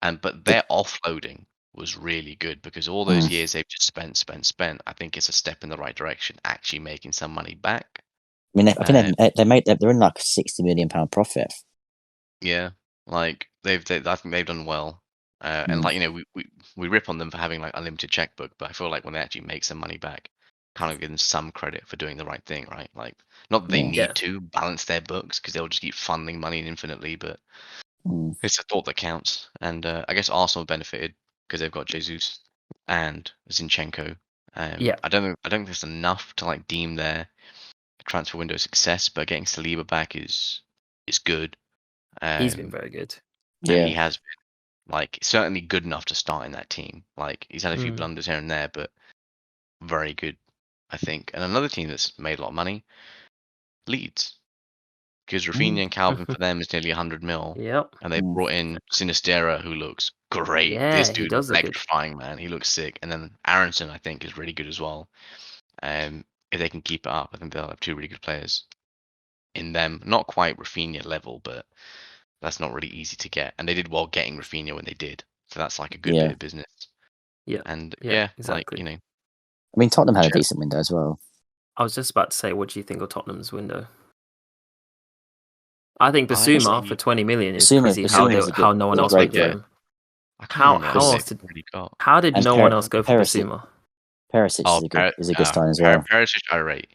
But their offloading was really good because all those years they've just spent. I think it's a step in the right direction, actually making some money back. I mean, they're in like £60 million profit. Yeah, like I think they've done well. And like we rip on them for having like unlimited checkbook, but I feel like when they actually make some money back, kind of give them some credit for doing the right thing, right? Like not that they need to balance their books because they'll just keep funding money infinitely, but it's the thought that counts. And I guess Arsenal benefited because they've got Jesus and Zinchenko. I don't think there's enough to like deem their transfer window a success, but getting Saliba back is good. He's been very good. Yeah, he has been. Like, certainly good enough to start in that team. Like, he's had a few blunders here and there, but very good, I think. And another team that's made a lot of money, Leeds. Because Rafinha and Calvin for them is nearly 100 mil. Yep. And they brought in Sinistera, who looks great. Yeah, this dude is electrifying, man. He looks sick. And then Aronson, I think, is really good as well. If they can keep it up, I think they'll have two really good players in them. Not quite Rafinha level, but that's not really easy to get. And they did well getting Rafinha when they did. So that's like a good bit of business. Yeah. And exactly. Like, I mean, Tottenham had a decent window as well. I was just about to say, what do you think of Tottenham's window? I think Basuma for 20 million is crazy. How no one else went for him. How did no one else go for Basuma? Perisic is a good sign as well. Perisic I rate.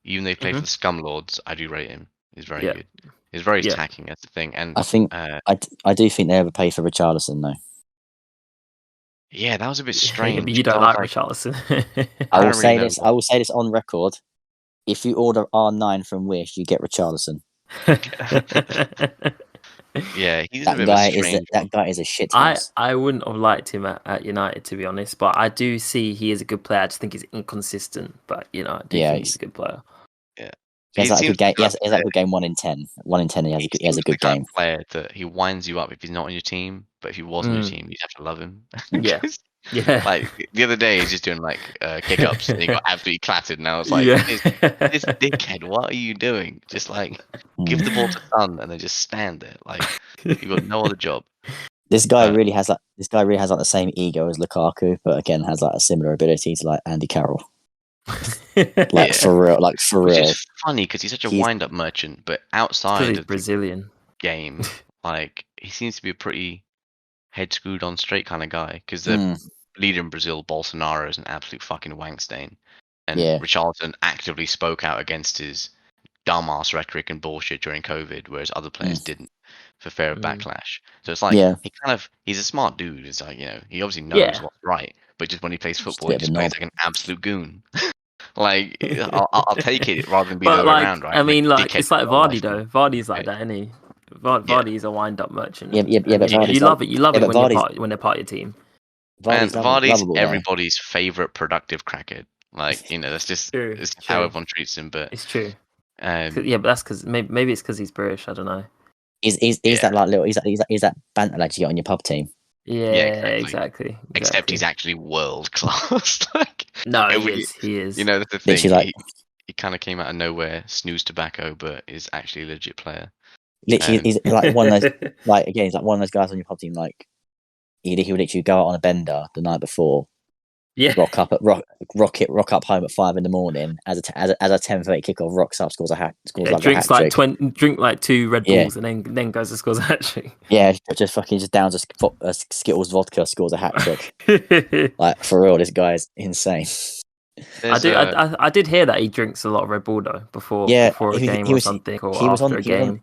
Even though he played for the Scumlords, I do rate him. He's very good. He's very attacking. That's the thing. And I think I do think they overpaid for Richarlison though. Yeah, that was a bit strange. You don't like Richarlison. I will say this on record. If you order R9 from Wish, you get Richarlison. Yeah, he's that guy is a shit house. I wouldn't have liked him at United, to be honest, but I do see he is a good player. I just think he's inconsistent, but I do think he's a good player. Yeah, he has that good game 1 in 10. 1 in 10, he has a good game. Player that he winds you up if he's not on your team, but if he was on your team, you'd have to love him. Yeah. Yeah. Like the other day, he's just doing like kick ups and he got absolutely clattered. And I was like, this dickhead, what are you doing? Just like give the ball to Son and then just stand there. Like you've got no other job. This guy really has like the same ego as Lukaku, but again has like a similar ability to like Andy Carroll. For real. Which is funny because he's such a wind up merchant, but outside of Brazilian game, like he seems to be a pretty head screwed on straight kind of guy. Because the leader in Brazil, Bolsonaro, is an absolute fucking wank stain. And Richarlison actively spoke out against his dumbass rhetoric and bullshit during COVID, whereas other players didn't, for fear of backlash. So it's like he's a smart dude. It's like, he obviously knows what's right, but just when he plays football, he just plays like an absolute goon. Like I'll take it rather than be the other way around, right? I mean, like it's like Vardy though. Vardy's like that, isn't he? Vardy's a wind-up merchant. But you love it. You love it when they're part of your team. Vardy's everybody's favorite productive crackhead. Like, that's just it's how everyone treats him. But it's true. But that's because maybe it's because he's British. I don't know. He's that like little he's that banter lad you get on your pub team. Yeah, exactly. Except he's actually world class. He is. That's the thing. He kind of came out of nowhere, snooze tobacco, but is actually a legit player. Literally, he's like one of those. He's like one of those guys on your pub team. Like he would literally go out on a bender the night before. Yeah. Rock up home at 5 a.m. as a 10:30 kickoff. Rocks up, scores a hat. Drinks like 2 Red Bulls, and then goes and scores a hat trick. Yeah, just downs a Skittles vodka, scores a hat trick. Like for real, this guy's insane. I did hear that he drinks a lot of Red Bull though before a game or something, or after a game.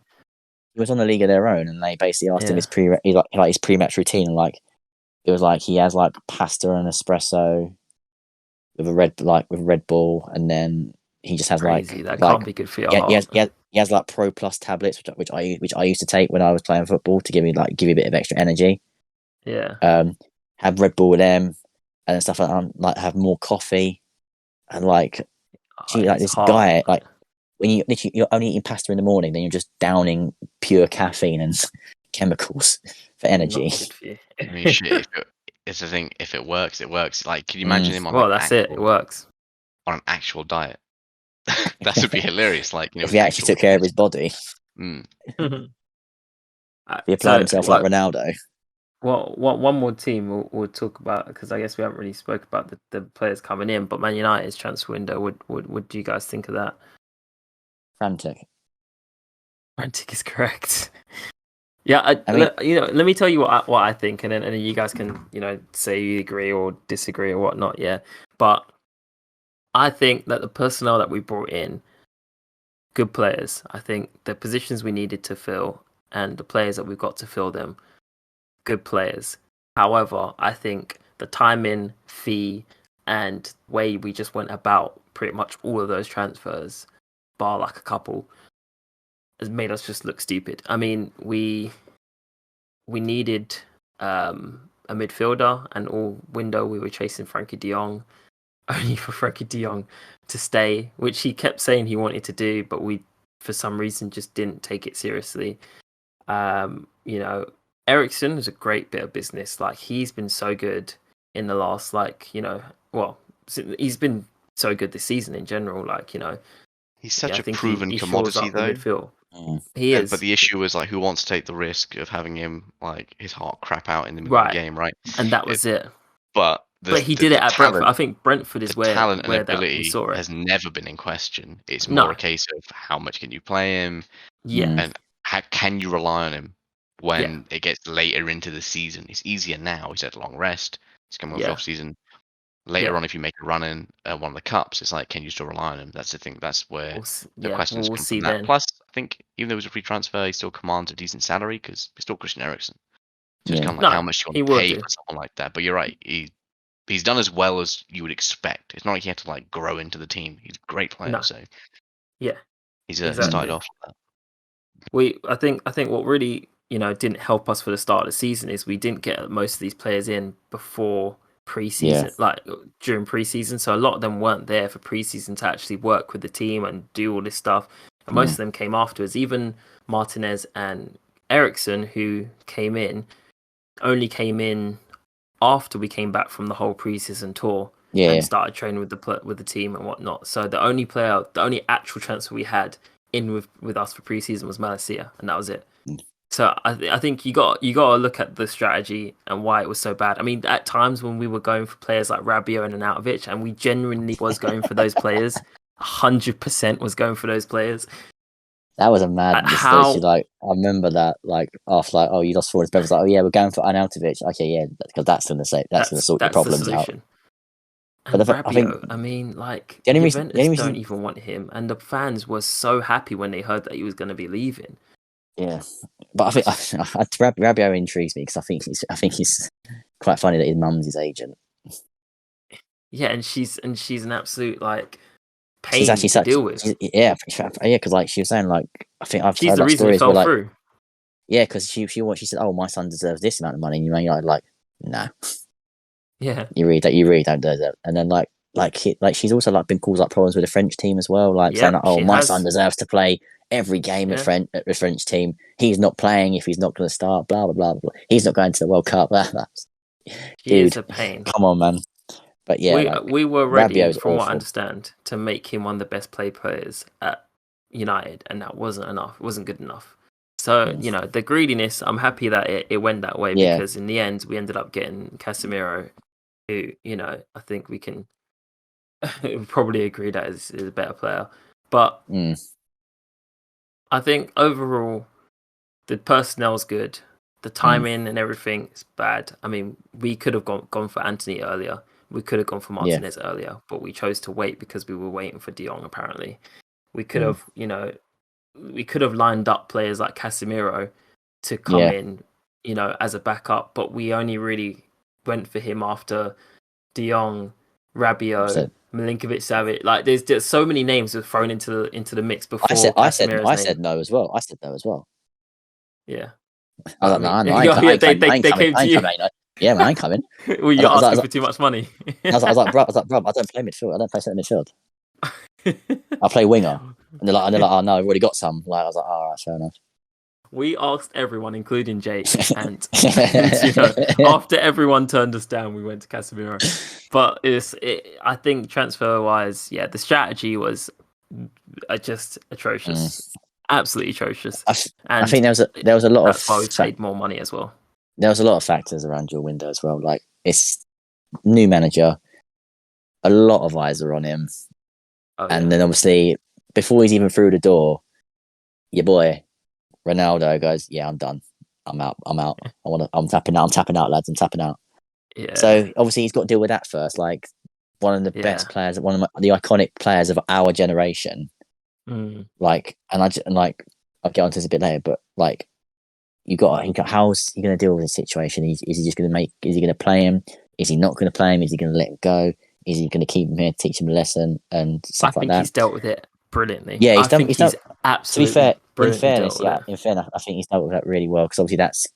He was on the League of Their Own, and they basically asked him his pre-match routine, and like it was like he has like pasta and espresso with Red Bull, and then he just has Crazy. That can't be good for your heart. He has like Pro Plus tablets, which I used to take when I was playing football to give me a bit of extra energy. Yeah. Have Red Bull with them and stuff like that. Like have more coffee, and this guy like. When you're only eating pasta in the morning, then you're just downing pure caffeine and chemicals for energy. I mean, shit. It's the thing. If it works, it works. Like, can you imagine him on? Well, that's it. It works on an actual diet. That would be hilarious. Like, if he actually took care of his body. If he applied himself like Ronaldo. Well, one more team we'll talk about, because I guess we haven't really spoke about the players coming in, but Man United's transfer window. What do you guys think of that? Frantic is correct. Yeah, let me tell you what I think, and then you guys can say you agree or disagree or whatnot. Yeah, but I think that the personnel that we brought in, good players. I think the positions we needed to fill and the players that we've got to fill them, good players. However, I think the timing, fee, and way we just went about pretty much all of those transfers, bar like a couple, has made us just look stupid. I mean, we needed a midfielder, and all window we were chasing Frankie de Jong, only for Frankie de Jong to stay, which he kept saying he wanted to do, but we for some reason just didn't take it seriously. Eriksen is a great bit of business. Like, he's been so good in the last he's been so good this season in general. He's such a proven commodity, though. He is. But the issue was, like, who wants to take the risk of having him, like, his heart crap out in the middle of the game, right? And that was it. But he did it at Brentford. I think Brentford is where talent and where ability we saw it has never been in question. It's more a case of how much can you play him, and how can you rely on him when it gets later into the season. It's easier now. He's had a long rest. He's coming off the off season. Later on, if you make a run in one of the cups, it's like, can you still rely on him? That's the thing. That's where the questions come from. That. Plus, I think even though it was a free transfer, he still commands a decent salary because he's still Christian Eriksen. So it's kind of like, how much you want to pay for someone like that. But you're right. He's done as well as you would expect. It's not like he had to like grow into the team. He's a great player. So he's started off like that. I think what really didn't help us for the start of the season is we didn't get most of these players in before pre-season, like during pre-season, so a lot of them weren't there for pre-season to actually work with the team and do all this stuff, and most of them came afterwards. Even Martinez and Eriksen, who only came in after we came back from the whole pre-season tour and started training with the team and whatnot. So the only actual transfer we had in with us for pre-season was Malacia, and that was it. So I think you got to look at the strategy and why it was so bad. I mean, at times when we were going for players like Rabiot and Arnautovic, and we genuinely was going for those players, 100% was going for those players. That was a madness. How? Like, I remember that. Like, after like, oh, you lost 4 his brother's like, oh yeah, we're going for Arnautovic. Okay, yeah, because that's gonna sort your That's the problems out. solution. But And I think Rabiot, I mean, like the Juventus only don't reason, even want him, and the fans were so happy when they heard that he was going to be leaving. yeah. But I think Rabiot intrigues me because I think he's quite funny that his mum's his agent. Yeah, and she's an absolute like She's pain actually to deal with. because like she was saying, like, I think I've She's heard the like reason it stories where fell like, through. yeah, because she said, oh, my son deserves this amount of money, and you're like, nah, Yeah, you really don't deserve it. And then she's also like been caused like problems with the French team as well, like saying yep, like, oh, she my has. son deserves to play every game Yeah, at the French team. He's not playing if he's not going to start. Blah blah blah blah. He's not going to the World Cup. she is Dude, a pain. come on, man. But yeah, like We were ready, Rabiot's from what I awful. understand, to make him one of the best players at United, and that wasn't enough. It wasn't good enough. So the greediness. I'm happy that it went that way because in the end we ended up getting Casemiro, who I think we can probably agree that is a better player. But I think overall the personnel's good. The timing and everything is bad. I mean, we could have gone for Anthony earlier. We could have gone for Martinez earlier, but we chose to wait because we were waiting for De Jong, apparently. We could have, we could have lined up players like Casemiro to come in, as a backup, but we only really went for him after De Jong, Rabiot, Milinkovic-Savic. Like, there's so many names were thrown into the mix before Casemiro's I said no as well. I said no as well. Yeah. I was like, no, I ain't coming. Yeah, man, I ain't coming. Well, you're asking for too much money. I was like, bro, I don't play midfield. I don't play centre midfield. I play winger. And they're like, oh no, I've already got some. Like, I was like, all right, fair enough. We asked everyone, including Jake, and after everyone turned us down, we went to Casemiro. But I think transfer-wise, the strategy was just atrocious, absolutely atrocious. I think there was a lot that's why we paid more money as well. There was a lot of factors around your window as well. Like, it's new manager, a lot of eyes are on him, and then obviously before he's even through the door, your boy Ronaldo goes, "Yeah, I'm done. I'm out. I'm tapping out. I'm tapping out, lads. I'm tapping out." Yeah. So obviously he's got to deal with that first. Like, one of the best players, one of the iconic players of our generation. Like, and I'll get onto this a bit later, but like, how's he going to deal with the situation? Is he just going to is he going to play him? Is he not going to play him? Is he going to let him go? Is he going to keep him here, teach him a lesson and stuff like that? I think he's dealt with it brilliantly. Yeah, he's done. Absolutely. To be fair, in fairness, I think he's dealt with that really well, because obviously that's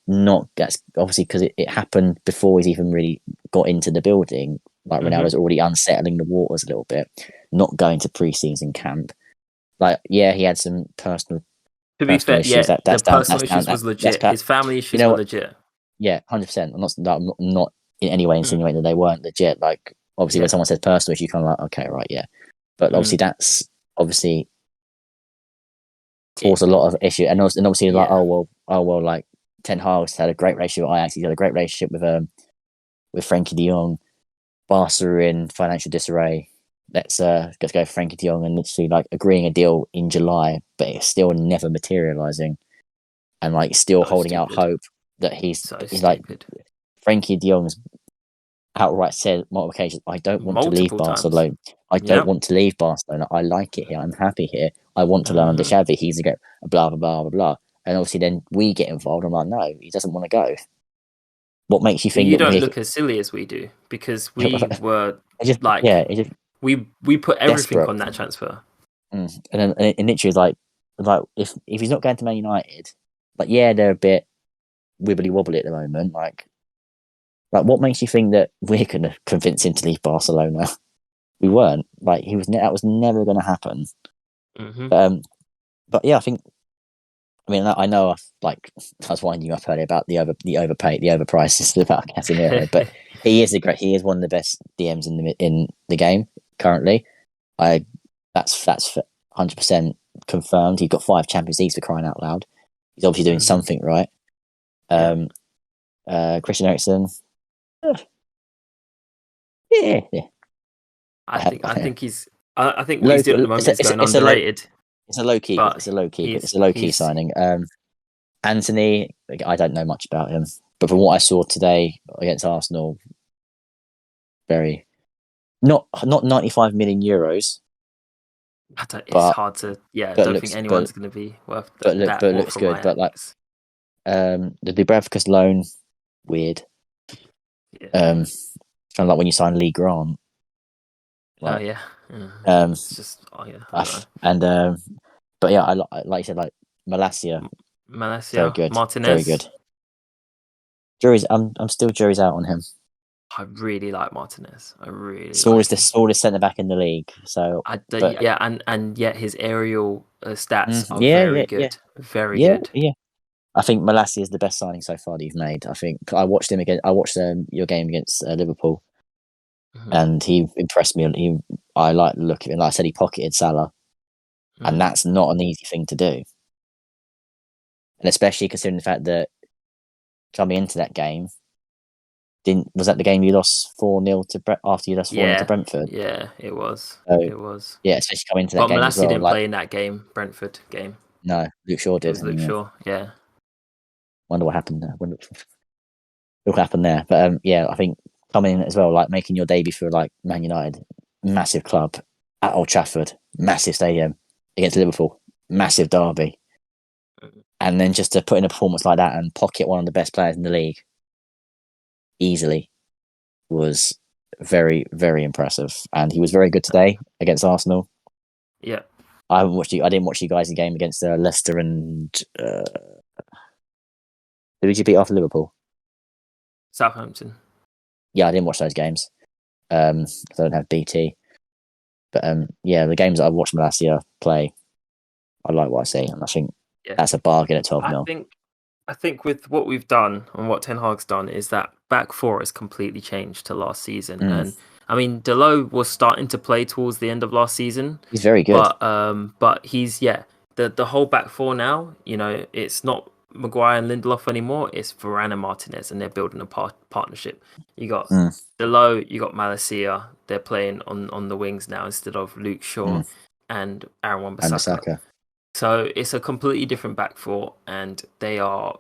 obviously because it happened before he's even really got into the building. Like, Ronaldo's already unsettling the waters a little bit, not going to pre-season camp. Like, he had some personal. To be fair, issues. The personal issues was legit. His family issues were legit. Yeah, 100%. I'm not in any way insinuating that they weren't legit. Like, obviously, when someone says personal issue, you kind of like, okay, right, yeah. But obviously, that's obviously caused a lot of issue, and obviously, like, oh well, like, Ten Hag's had a great relationship with Ajax. He's had a great relationship with Frankie De Jong. Barca are in financial disarray. Let's go for Frankie De Jong, and literally like agreeing a deal in July, but it's still never materializing, and like still holding out hope that he's like, Frankie De Jong's outright said multiple occasions, I don't want to leave Barcelona. I don't want to leave Barcelona. I like it here. I'm happy here. I want to learn under Xavi. He's a blah blah blah blah blah. And obviously, then we get involved. I'm like, no, he doesn't want to go. What makes you think you don't look as silly as we do? Because we were we put everything desperate on that transfer. And then and literally like if he's not going to Man United, like, they're a bit wibbly wobbly at the moment. Like what makes you think that we're going to convince him to leave Barcelona? We weren't. Like, that was never going to happen. But yeah, I mean, I know, I was winding you up earlier about the overprices about Casemiro, but he is one of the best DMs in the game currently. That's 100% confirmed. He's got 5 Champions Leagues, for crying out loud. He's obviously doing something right. Christian Eriksen, yeah. I think he's. I think what he's doing at the moment is going underrated. It's a low key. It's a low key signing. Anthony, I don't know much about him, but from what I saw today against Arsenal, very not 95 million euros. It's hard to. Yeah, I don't think anyone's going to be worth that. But looks good. Ajax. But like, the Dubravka's loan, weird. Yeah. Kind of like when you sign Lee Grant. Like, it's just but yeah, I like you said, like Malacia, very good, Martinez, very good. I'm still jury's out on him. I really like Martinez. Smallest centre back in the league. So and yet his aerial stats are very good. Very good. Yeah. I think Malacia is the best signing so far that you've made. I think I watched him again. I watched your game against Liverpool, and he impressed me. I like the look of him. Like I said, he pocketed Salah, and that's not an easy thing to do. And especially considering the fact that coming into that game, was that the game you lost 4-0 to after you lost 4-0 to Brentford? Yeah, it was. It was. Yeah, especially coming into that game as well. Malacia didn't play in that game, Brentford game. No, Luke Shaw did. It was Luke Shaw, yeah. Wonder what happened there. What happened there? But I think coming in as well, like making your debut for like Man United, massive club at Old Trafford, massive stadium against Liverpool, massive derby, and then just to put in a performance like that and pocket one of the best players in the league easily was very, very impressive. And he was very good today against Arsenal. Yeah, I didn't watch you guys' game against Leicester and who did you beat after Liverpool? Southampton. Yeah, I didn't watch those games. I don't have BT. But the games that I've watched Malacia play, I like what I see, and I think that's a bargain at 12 mil. I think with what we've done and what Ten Hag's done is that back four has completely changed to last season. And I mean, Delot was starting to play towards the end of last season. He's very good. But he's the whole back four now. You know, it's not Maguire and Lindelof anymore. It's Varane and Martinez, and they're building a partnership. You got Delot, you got Malacia. They're playing on the wings now instead of Luke Shaw and Aaron Wan-Bissaka. So it's a completely different back four, and they are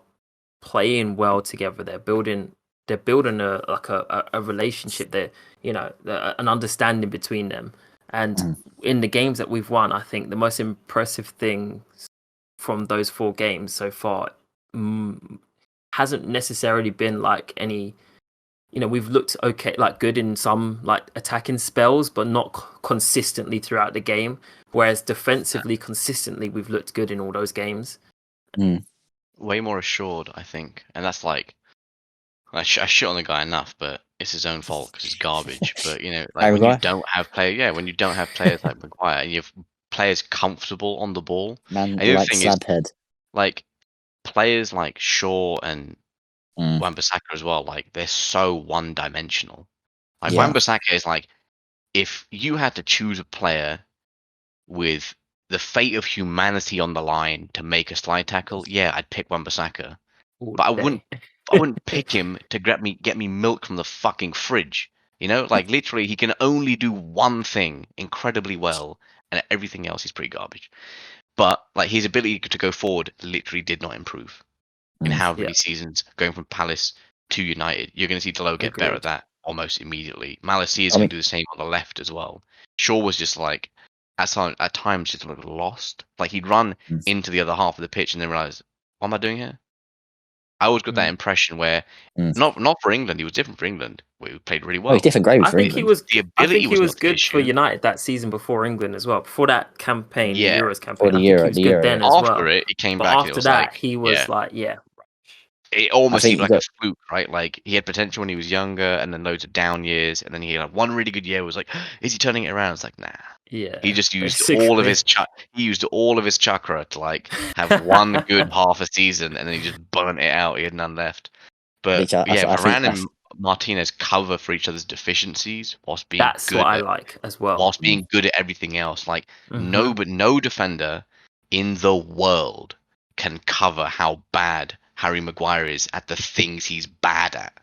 playing well together. They're building a relationship there, an understanding between them. And in the games that we've won, I think the most impressive thing from those 4 games so far hasn't necessarily been like any, we've looked okay, like good in some like attacking spells, but not consistently throughout the game. Whereas defensively, consistently, we've looked good in all those games. Way more assured, I think, and that's like I shit on the guy enough, but it's his own fault because he's garbage. But like when you don't have players like Maguire, and you have players comfortable on the ball, man, like Slabhead, like players like Shaw and Wan-Bissaka as well, like they're so one-dimensional. Like Wan-Bissaka is like, if you had to choose a player with the fate of humanity on the line to make a slide tackle, I'd pick Wan-Bissaka. But I wouldn't pick him to get me milk from the fucking fridge. Like literally, he can only do one thing incredibly well, and everything else is pretty garbage. But like his ability to go forward literally did not improve in how many seasons going from Palace to United. You're going to see Delot get better at that almost immediately. Malacia is going to do the same on the left as well. Shaw was just like at times just looked lost. Like he'd run into the other half of the pitch and then realize, what am I doing here? I always got that impression where not for England, he was different for England. Where he played really well. He's different grade for England. I think he was good for United that season before England as well. Before that campaign, the Euros campaign, he was good then as well. After it, he came back. After that, he was like, it almost seemed like a fluke, right? Like he had potential when he was younger, and then loads of down years, and then he had one really good year. It was like, is he turning it around? It's like, nah. Yeah. He just used all of his chakra to like have one good half a season, and then he just burnt it out. He had none left. But Varane and Martinez cover for each other's deficiencies whilst being good. I like as well. Whilst being good at everything else, like no defender in the world can cover how bad Harry Maguire is at the things he's bad at.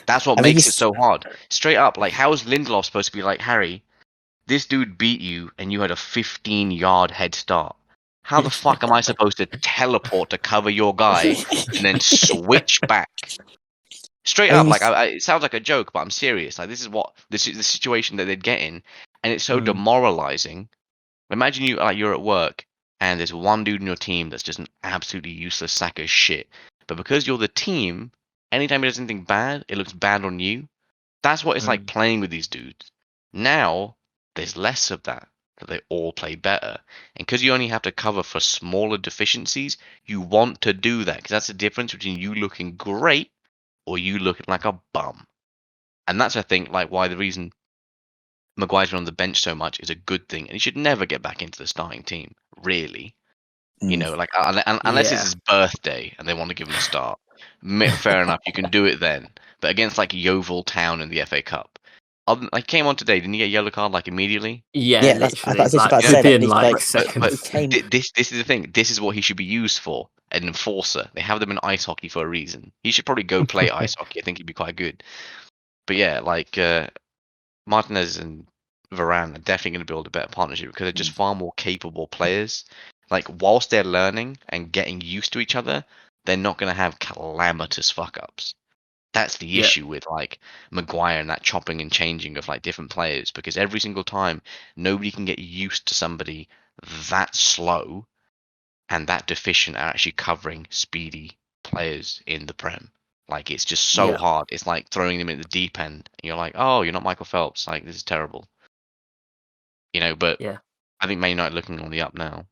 That's what makes it so hard. Straight up, like how is Lindelof supposed to be like Harry? This dude beat you, and you had a 15-yard head start. How the fuck am I supposed to teleport to cover your guy and then switch back? Straight up, like it sounds like a joke, but I'm serious. Like this is the situation that they'd get in, and it's so demoralizing. Imagine you're at work and there's one dude in your team that's just an absolutely useless sack of shit. But because you're the team, anytime he does anything bad, it looks bad on you. That's what it's like playing with these dudes. Now there's less of that. So they all play better. And because you only have to cover for smaller deficiencies, you want to do that. Because that's the difference between you looking great or you looking like a bum. And that's, I think, like why the reason Maguire's been on the bench so much is a good thing. And he should never get back into the starting team, really. You know, like unless it's his birthday and they want to give him a start. Fair enough, you can do it then. But against like Yeovil Town in the FA Cup, I came on today. Didn't he get a yellow card like immediately? Yeah, literally. I was just about to say within like seconds. But this is the thing. This is what he should be used for. An enforcer. They have them in ice hockey for a reason. He should probably go play ice hockey. I think he'd be quite good. But yeah, like Martinez and Varane are definitely going to build a better partnership because they're just far more capable players. Like whilst they're learning and getting used to each other, they're not going to have calamitous fuck ups. That's the issue with like Maguire and that chopping and changing of like different players, because every single time nobody can get used to somebody that slow and that deficient at actually covering speedy players in the Prem. Like it's just so hard. It's like throwing them in the deep end. And you're like, oh, you're not Michael Phelps. Like this is terrible. You know, but I think Man United looking on the up now.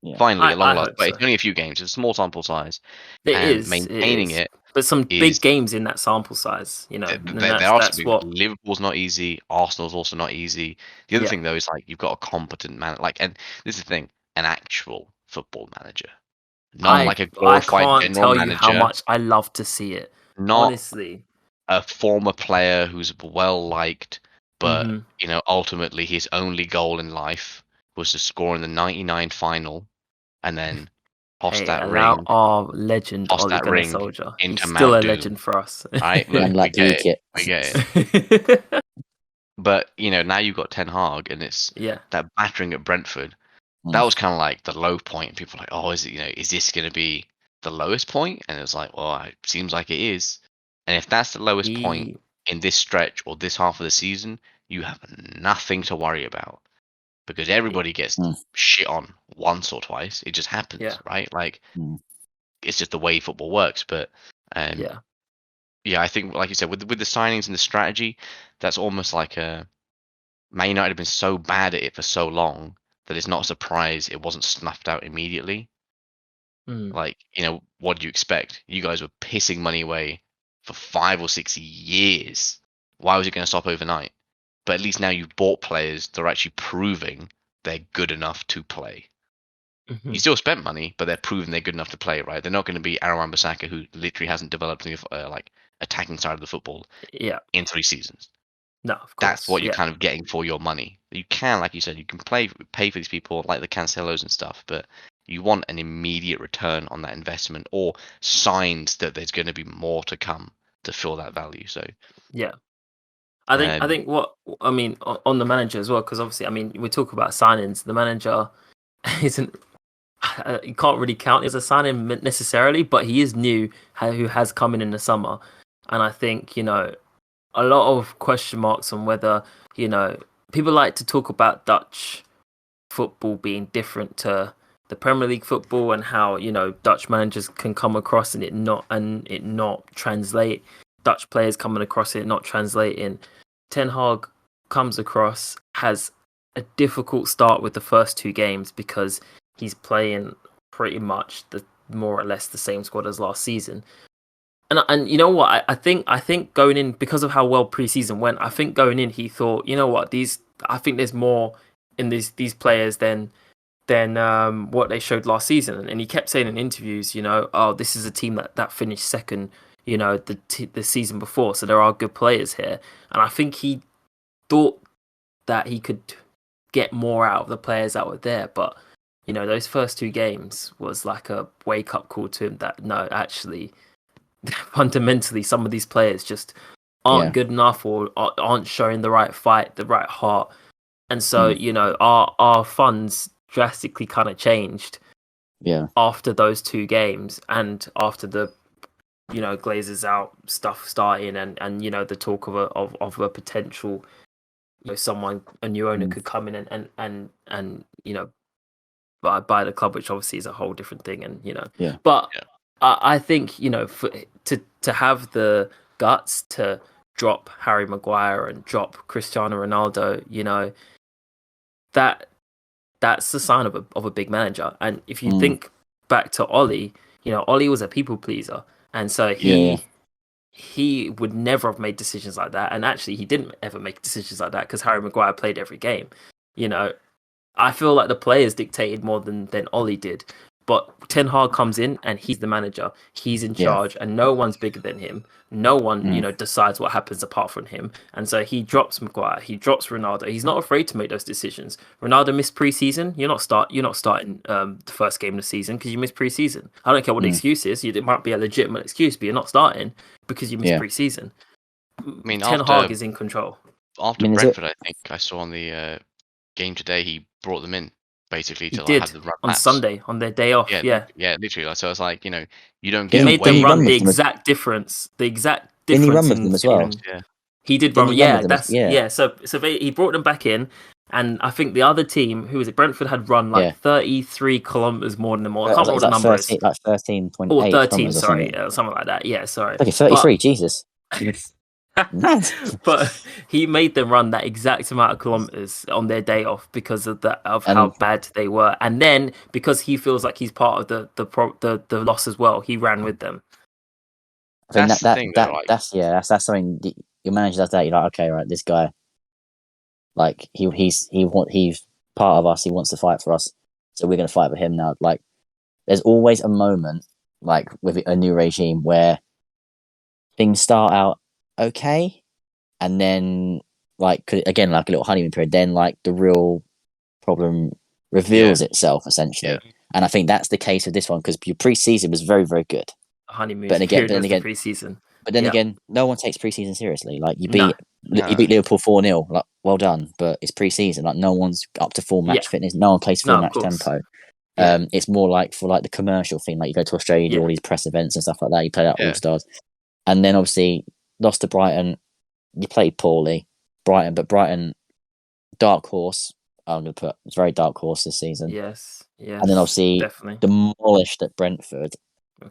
Yeah. Finally, at long last, but it's only a few games. It's a small sample size. Maintaining it. But some big games in that sample size, you know. That's what Liverpool's not easy. Arsenal's also not easy. The other thing though is like you've got a competent man. Like, and this is the thing, an actual football manager, not like a glorified general manager. I can't tell you how much I love to see it. Not honestly, a former player who's well liked, but you know, ultimately his only goal in life was to score in the '99 final, and then toss that ring. Our legend Ole Gunnar Solskjaer. He's still a legend for us. Right? Look, and like we get it. But you know, now you've got Ten Hag, and it's that battering at Brentford. That was kind of like the low point. People were like, oh, is it? You know, is this going to be the lowest point? And it was like, well, it seems like it is. And if that's the lowest point in this stretch or this half of the season, you have nothing to worry about. Because everybody gets shit on once or twice. It just happens, right? Like, it's just the way football works. But, I think, like you said, with the signings and the strategy, that's almost like Man United have been so bad at it for so long that it's not a surprise it wasn't snuffed out immediately. Like, you know, what do you expect? You guys were pissing money away for 5 or 6 years. Why was it going to stop overnight? But at least now you've bought players that are actually proving they're good enough to play. You still spent money, but they're proving they're good enough to play, right? They're not going to be Aaron Wan-Bissaka, who literally hasn't developed the like attacking side of the football in 3 seasons. No, of course. That's what you're kind of getting for your money. You can, like you said, you can pay for these people like the Cancelos and stuff, but you want an immediate return on that investment or signs that there's going to be more to come to fill that value. So I think what I mean on the manager as well, because obviously, I mean, we talk about signings. The manager isn't. You can't really count as a signing necessarily, but he is new, who has come in the summer, and I think, you know, a lot of question marks on whether, you know, people like to talk about Dutch football being different to the Premier League football and how, you know, Dutch managers can come across and it not translate. Dutch players coming across it not translating. Ten Hag comes across, has a difficult start with the first 2 games because he's playing pretty much more or less the same squad as last season. And you know what? I think going in, because of how well preseason went, I think going in he thought, you know what, I think there's more in these players than what they showed last season. And he kept saying in interviews, you know, oh, this is a team that finished second, you know, the season before, so there are good players here. And I think he thought that he could get more out of the players that were there, but you know, those first 2 games was like a wake up call to him that no, actually, fundamentally, some of these players just aren't good enough or aren't showing the right fight, the right heart. And so, our funds drastically kind of changed after those 2 games and after the, Glazers out stuff starting and the talk of a potential, a new owner could come in and buy the club, which obviously is a whole different thing. And, but I think, to have the guts to drop Harry Maguire and drop Cristiano Ronaldo, that's the sign of a big manager. And if you think back to Ollie, Ollie was a people pleaser, and so he would never have made decisions like that. And actually, he didn't ever make decisions like that because Harry Maguire played every game. I feel like the players dictated more than Ollie did. But Ten Hag comes in and he's the manager. He's in charge, and no one's bigger than him. No one, decides what happens apart from him. And so he drops Maguire. He drops Ronaldo. He's not afraid to make those decisions. Ronaldo missed preseason. You're not starting the first game of the season because you missed preseason. I don't care what the excuse is. It might be a legitimate excuse, but you're not starting because you missed preseason. Ten Hag is in control. After Brentford, I think I saw on the game today, he brought them in. Basically, to have the run on Sunday on their day off. Yeah, literally. So it's like, you don't get. He made them run the exact difference. The exact difference. Didn't he run with them as well? Yeah, he did run. Yeah, So he brought them back in, and I think the other team, who was it, Brentford, had run 33 kilometers more than them all. I can't remember what the number is. Like 13.8 or 13. Sorry, something like that. Yeah, sorry. Okay, 33. Jesus. But he made them run that exact amount of kilometers on their day off because of how bad they were, and then because he feels like he's part of the loss as well, he ran with them. That's something your manager does that. You're like, okay, right, this guy, like he's part of us. He wants to fight for us, so we're going to fight with him now. Like, there's always a moment, like with a new regime, where things start out okay, and then like again, like a little honeymoon period, then like the real problem reveals itself essentially. And I think that's the case with this one because your preseason was very, very good. Honeymoon period was the preseason. But then again, no one takes preseason seriously. Like you beat Liverpool 4-0, like well done, but it's preseason. Like no one's up to full match fitness. No one plays full match tempo. It's more like for like the commercial thing. Like you go to Australia, you do all these press events and stuff like that. You play out All Stars, and then obviously lost to Brighton. You played poorly, but Brighton, dark horse. I'm going to put it's very dark horse this season. Yes. And then obviously demolished at Brentford.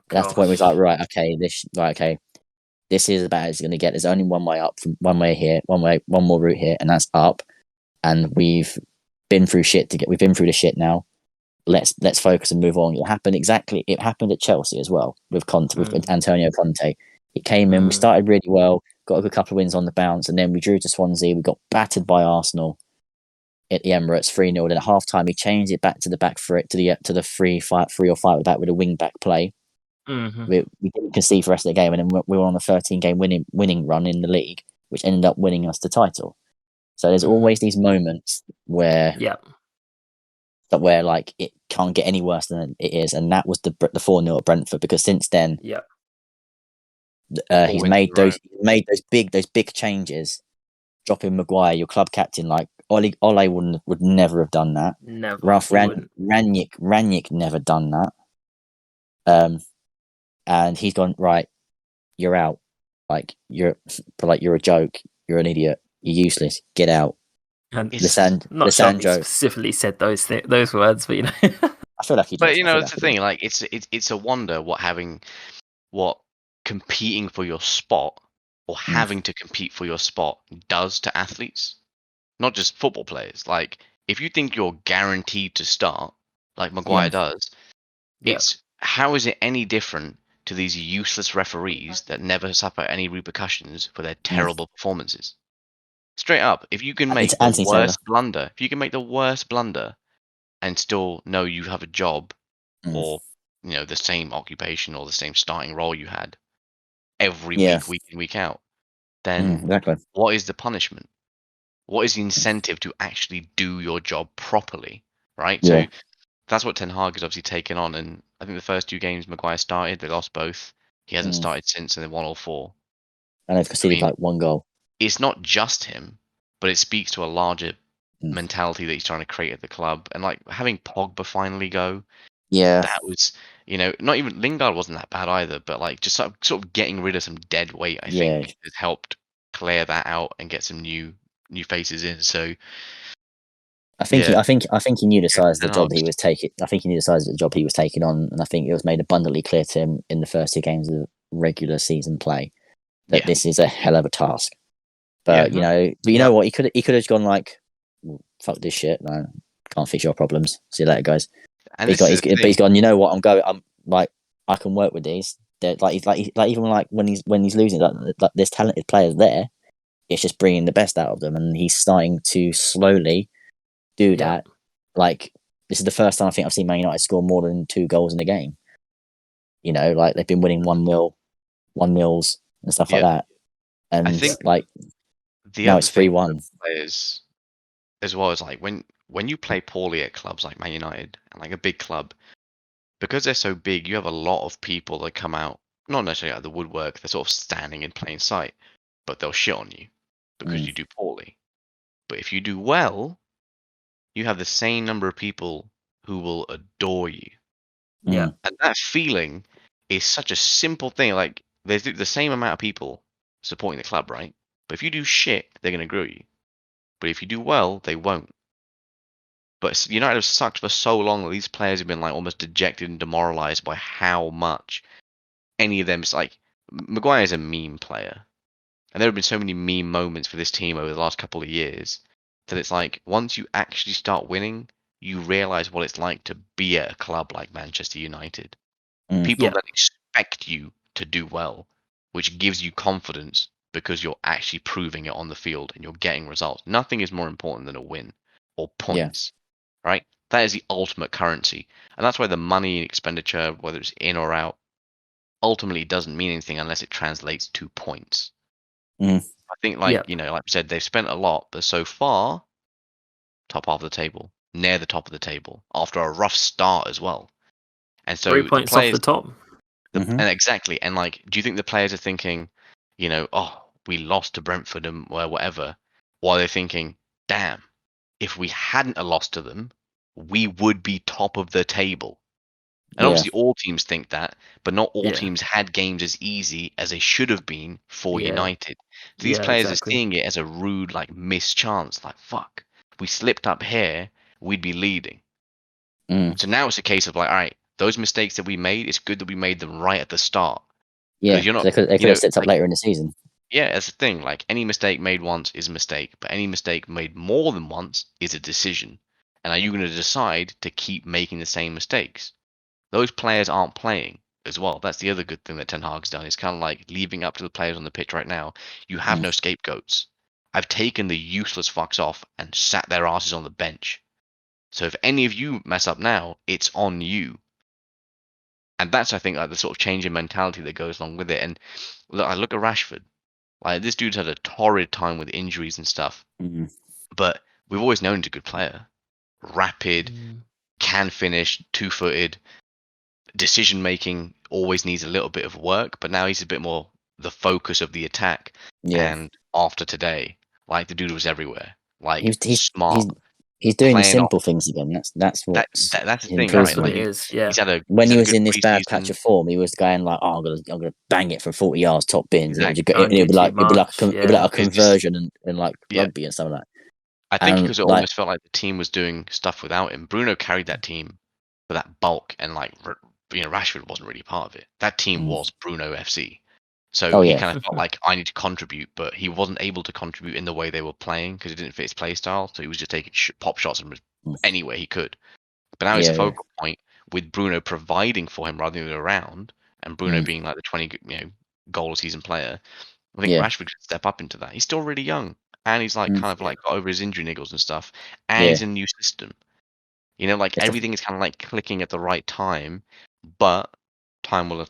That's the point where it's like, right, okay, this is about as it's going to get. There's only one way up, one way here, one more route here, and that's up. And we've been through shit we've been through the shit now. Let's focus and move on. It happened at Chelsea as well with Conte, with Antonio Conte. It came in, we started really well, got a good couple of wins on the bounce, and then we drew to Swansea. We got battered by Arsenal at the Emirates 3-0. Then at half time, he changed it back to the back to the 3 or 5 back with a wing back play. We didn't concede for the rest of the game, and then we were on a 13-game winning run in the league, which ended up winning us the title. So there's always these moments where like it can't get any worse than it is, and that was the 4-0 at Brentford, because since then he's made those big changes, dropping Maguire, your club captain. Like Ole would never have done that. Never. Ralph Rangnick never done that. And he's gone, right, you're out. Like you're a joke. You're an idiot. You're useless. Get out. And not sure he specifically said those words, but I feel like he. But it's the thing. Like it's a wonder what competing for your spot or having to compete for your spot does to athletes, not just football players. Like if you think you're guaranteed to start, like Maguire does, how is it any different to these useless referees that never suffer any repercussions for their terrible performances? Straight up, if you can make the worst blunder and still know you have a job or the same occupation or the same starting role you had every week in, week out, then what is the punishment? What is the incentive to actually do your job properly, right? So that's what Ten Hag has obviously taken on, and I think the first 2 games Maguire started, they lost both. He hasn't started since, and they won all 4. And they've conceded like 1 goal. It's not just him, but it speaks to a larger mentality that he's trying to create at the club, and like having Pogba finally go. Yeah, That was, not even Lingard wasn't that bad either, but like just sort of getting rid of some dead weight, I yeah. think, has helped clear that out and get some new faces in. So I think yeah, he knew the size of the Ten job he Hag's. was taking. I think he knew the size of the job he was taking on, and I think it was made abundantly clear to him in the first 2 games of regular season play that Yeah, this is a hell of a task. yeah, But you know what? He could have gone like, "Well, fuck this shit. No, can't fix your problems. See you later, guys." and this is the But he's thing. gone. You know what? I'm like, I can work with these. They're like even like when he's losing, like there's talented players there. It's just bringing the best out of them, and he's starting to slowly do that. Like this is the first time I think I've seen Man United score more than 2 goals in a game. Like they've been winning 1-0, 1-0s and stuff like Yeah, that. I And think like the now other it's thing 3-1. for players as well is like when you play poorly at clubs like Man United and like a big club, because they're so big, you have a lot of people that come out, not necessarily out of the woodwork, they're sort of standing in plain sight, but they'll shit on you because you do poorly. But if you do well, you have the same number of people who will adore you. Yeah. And that feeling is such a simple thing. Like, there's the same amount of people supporting the club, right? But if you do shit, they're going to grill you. But if you do well, they won't. But United have sucked for so long that these players have been like almost dejected and demoralized by how much any of them. It's like Maguire is a meme player, and there have been so many meme moments for this team over the last couple of years that it's like once you actually start winning, you realize what it's like to be at a club like Manchester United. People that expect you to do well, which gives you confidence because you're actually proving it on the field and you're getting results. Nothing is more important than a win or points, right? That is the ultimate currency. And that's why the money expenditure, whether it's in or out, ultimately doesn't mean anything unless it translates to points. I think, like I said, they've spent a lot, but so far, top half of the table, near the top of the table, after a rough start as well. And so 3 the points off players, the top. and exactly, and like, do you think the players are thinking, oh, we lost to Brentford and whatever, while they're thinking, damn, if we hadn't lost to them, we would be top of the table. And obviously, all teams think that, but not all teams had games as easy as they should have been for United. So these players are seeing it as a rude, like, missed chance. Like, fuck, if we slipped up here, we'd be leading. So now it's a case of like, all right, those mistakes that we made, it's good that we made them right at the start. Yeah, you're not, they could have slipped up later in the season. Yeah, that's the thing. Like, any mistake made once is a mistake, but any mistake made more than once is a decision. And are you going to decide to keep making the same mistakes? Those players aren't playing as well. That's the other good thing that Ten Hag's done. Is kind of like leaving up to the players on the pitch right now. You have no scapegoats. I've taken the useless fucks off and sat their asses on the bench. So if any of you mess up now, it's on you. And that's, I think, like the sort of change in mentality that goes along with it. And look, I look at Rashford. Like, this dude's had a torrid time with injuries and stuff. But we've always known he's a good player. Rapid, can finish, 2-footed. Decision making always needs a little bit of work, but now he's a bit more the focus of the attack. And after today, like, the dude was everywhere. Like, smart. He's doing the simple things again. That's what that's the thing, improvement. right? That's what it is. Yeah. He's had when he was good in this bad pre-season. patch of form, he was going like, "Oh, I'm gonna bang it from 40 yards, top bins." Exactly. And it'd be like a conversion and like rugby and stuff like that. I think because it almost felt like the team was doing stuff without him. Bruno carried that team for that bulk, and like Rashford wasn't really part of it. That team was Bruno FC. So he kind of felt like, I need to contribute, but he wasn't able to contribute in the way they were playing because it didn't fit his play style. So he was just taking pop shots any way he could. But now he's a focal point with Bruno providing for him rather than around, and Bruno being like the 20 goal a season player. I think Rashford could step up into that. He's still really young, and he's like kind of like got over his injury niggles and stuff, and he's in a new system. Like everything is kind of like clicking at the right time, but time will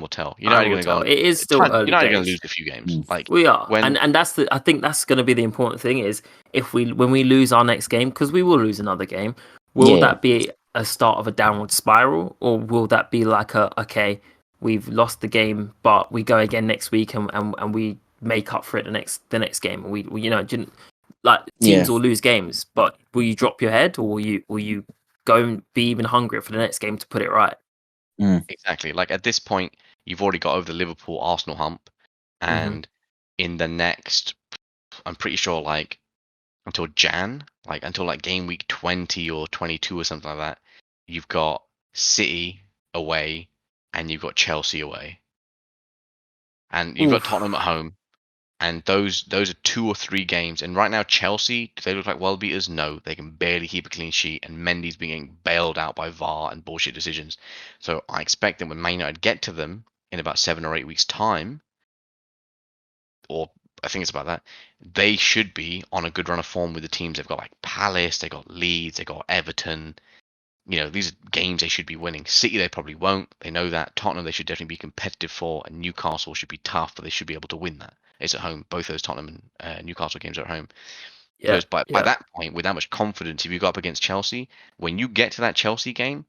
tell. United are going to go. It is still early United are days. going to lose a few games. Like we are, and that's I think that's going to be the important thing is when we lose our next game, because we will lose another game. Will that be a start of a downward spiral, or will that be like okay, we've lost the game, but we go again next week and we make up for it the next game? We like teams will lose games, but will you drop your head, or will you go and be even hungrier for the next game to put it right? Exactly. Like at this point, you've already got over the Liverpool Arsenal hump, and in the next, I'm pretty sure like until until like game week 20 or 22 or something like that, you've got City away and you've got Chelsea away, and you've got Tottenham at home. And those are 2 or 3 games. And right now, Chelsea, do they look like world beaters? No, they can barely keep a clean sheet. And Mendy's being bailed out by VAR and bullshit decisions. So I expect that when Man United get to them in about 7 or 8 weeks' time, or I think it's about that, they should be on a good run of form with the teams. They've got like Palace, they've got Leeds, they've got Everton. These are games they should be winning. City, they probably won't. They know that. Tottenham, they should definitely be competitive for. And Newcastle should be tough, but they should be able to win that. It's at home. Both those Tottenham and Newcastle games are at home. Because by that point, with that much confidence, if you go up against Chelsea, when you get to that Chelsea game,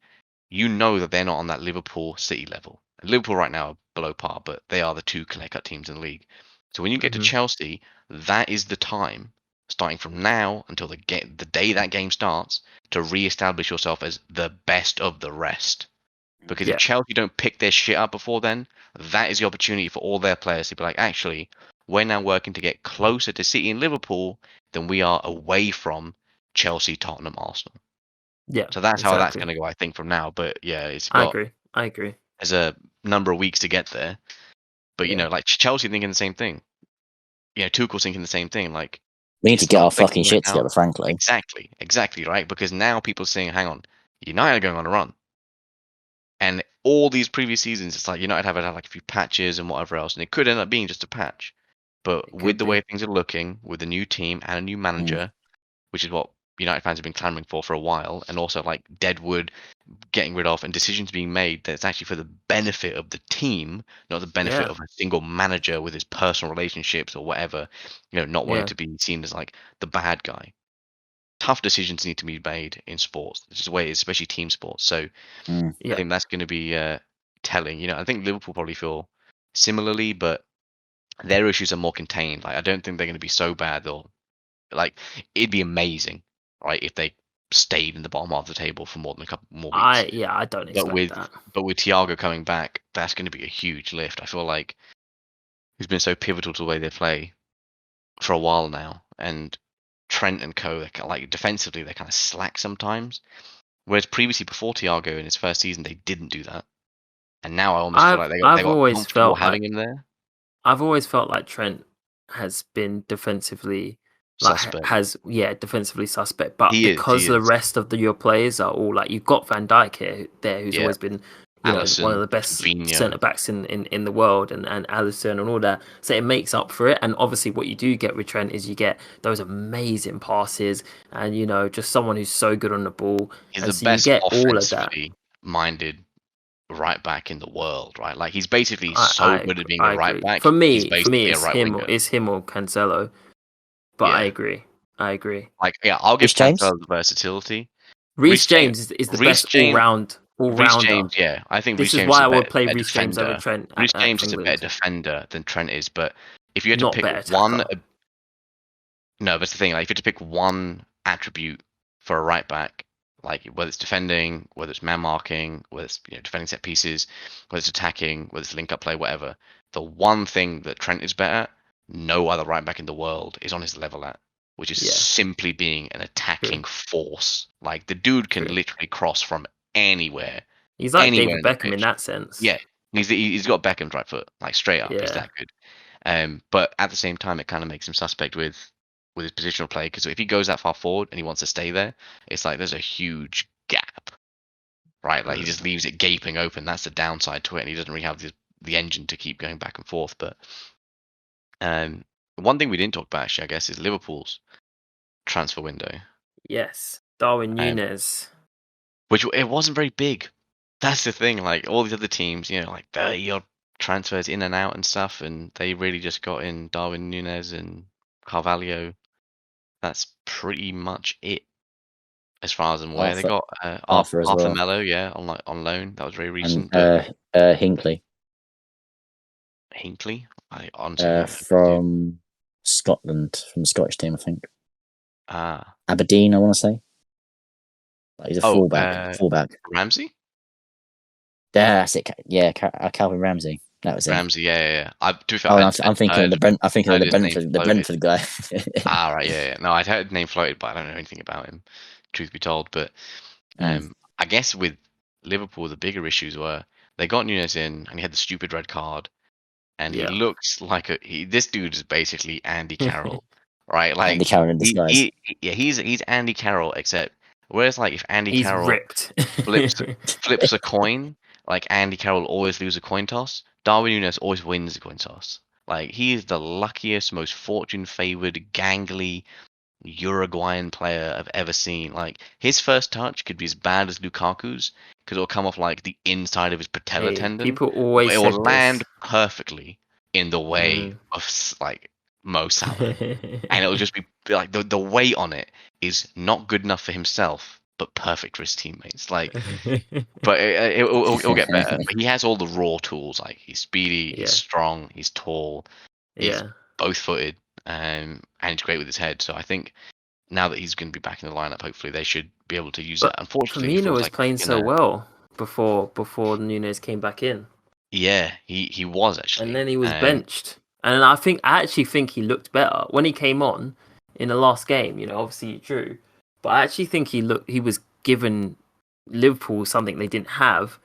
you know that they're not on that Liverpool City level. And Liverpool right now are below par, but they are the 2 clear-cut teams in the league. So when you get to Chelsea, that is the time, starting from now until the day that game starts, to re-establish yourself as the best of the rest. Because if Chelsea don't pick their shit up before then, that is the opportunity for all their players to be like, actually, we're now working to get closer to City and Liverpool than we are away from Chelsea, Tottenham, Arsenal. Yeah. So that's how that's going to go, I think, from now. But yeah, it's got. I agree. There's a number of weeks to get there. But like Chelsea thinking the same thing. Tuchel's thinking the same thing. Like, we need to get our fucking shit together, frankly. Exactly, right? Because now people are saying, hang on, United are going on a run. And all these previous seasons, it's like United have had like a few patches and whatever else, and it could end up being just a patch. But with the way things are looking, with a new team and a new manager, which is what United fans have been clamoring for a while, and also like Deadwood getting rid of and decisions being made that's actually for the benefit of the team, not the benefit of a single manager with his personal relationships or whatever, not wanting to be seen as like the bad guy. Tough decisions need to be made in sports. This is the way it is, especially team sports. So I think that's going to be telling. I think Liverpool probably feel similarly, but their issues are more contained. Like I don't think they're going to be so bad. Like it'd be amazing, right, if they stayed in the bottom half of the table for more than a couple more weeks. I don't expect that. But with Thiago coming back, that's going to be a huge lift. I feel like he's been so pivotal to the way they play for a while now, and Trent and co, like defensively, they're kind of slack sometimes. Whereas previously, before Thiago in his first season, they didn't do that, and now I almost feel like they got comfortable having him there. I've always felt like Trent has been defensively suspect. Defensively suspect. But because the rest of your players are all like, you've got Van Dijk there, who's always been Alisson, one of the best centre backs in the world, and Alisson and all that. So it makes up for it. And obviously, what you do get with Trent is you get those amazing passes, and just someone who's so good on the ball. He's the best offensively minded right back in the world, right? Like he's basically so good at being a right back. For me, it's him or Cancelo. But I agree. Like I'll give Cancelo the versatility. Reece James is the best all-rounder. Reece James, I think this is why I would play Reece James over Trent. Reece James is a better defender than Trent is, but if you had to pick one, no, that's the thing. Like if you had to pick one attribute for a right back, like whether it's defending, whether it's man marking, whether it's defending set pieces, whether it's attacking, whether it's link up play, whatever, the one thing that Trent is better, no other right back in the world is on his level at, which is simply being an attacking force. Like the dude can literally cross from anywhere. He's like David Beckham in that sense. Yeah, he's got Beckham's right foot, like straight up. He's that good. But at the same time, it kind of makes him suspect with his positional play, because if he goes that far forward and he wants to stay there, it's like there's a huge gap, right? Like he just leaves it gaping open. That's the downside to it, and he doesn't really have the engine to keep going back and forth. But one thing we didn't talk about, actually, I guess, is Liverpool's transfer window. Yes, Darwin Núñez. Which it wasn't very big. That's the thing. Like all these other teams, like 30-odd transfers in and out and stuff, and they really just got in Darwin Núñez and Carvalho. That's pretty much it, as far as I'm aware. They got Arthur Melo, on loan. That was very recent. And Hinkley. Hinkley? From Scotland, from the Scottish team, I think. Aberdeen, I want to say. He's a fullback. Ramsey? Yeah, that's it. Yeah, Calvin Ramsey. That was him. Ramsey, yeah. I'm thinking of the Brentford guy. Right, yeah. No, I'd heard the name floated, but I don't know anything about him, truth be told. But I guess with Liverpool, the bigger issues were they got Nunes in, and he had the stupid red card, and he looks like this dude is basically Andy Carroll, right? Like Andy Carroll in disguise. He's Andy Carroll, except whereas like if Andy he's Carroll ripped. flips a coin, like Andy Carroll always loses a coin toss, Darwin Nunes always wins a coin toss. Like he is the luckiest, most fortune-favored, gangly Uruguayan player I've ever seen. Like his first touch could be as bad as Lukaku's because it'll come off like the inside of his patella tendon. People always it said will land perfectly in the way of like Mo Salah, and it'll just be like the weight on it is not good enough for himself, but perfect for his teammates. Like, but it'll get better. But he has all the raw tools. Like he's speedy, he's strong, he's tall, he's both-footed, and he's great with his head. So I think now that he's going to be back in the lineup, hopefully they should be able to use that. Unfortunately, Firmino was playing so well before Nunes came back in. Yeah, he was actually, and then he was benched. And I actually think he looked better when he came on in the last game. You know, obviously he drew, but I actually think he was given Liverpool something they didn't have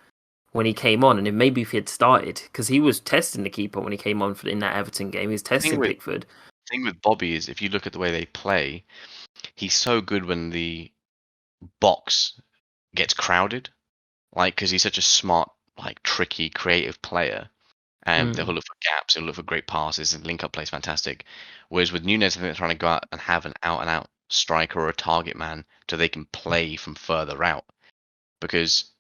when he came on, and maybe if he had started, because he was testing the keeper when he came on in that Everton game. He was testing Pickford. The thing with Bobby is, if you look at the way they play, he's so good when the box gets crowded, like because he's such a smart, like tricky, creative player. And they'll look for gaps, he'll look for great passes, and link-up play is fantastic. Whereas with Nunes, I think they're trying to go out and have an out-and-out striker or a target man so they can play from further out. Because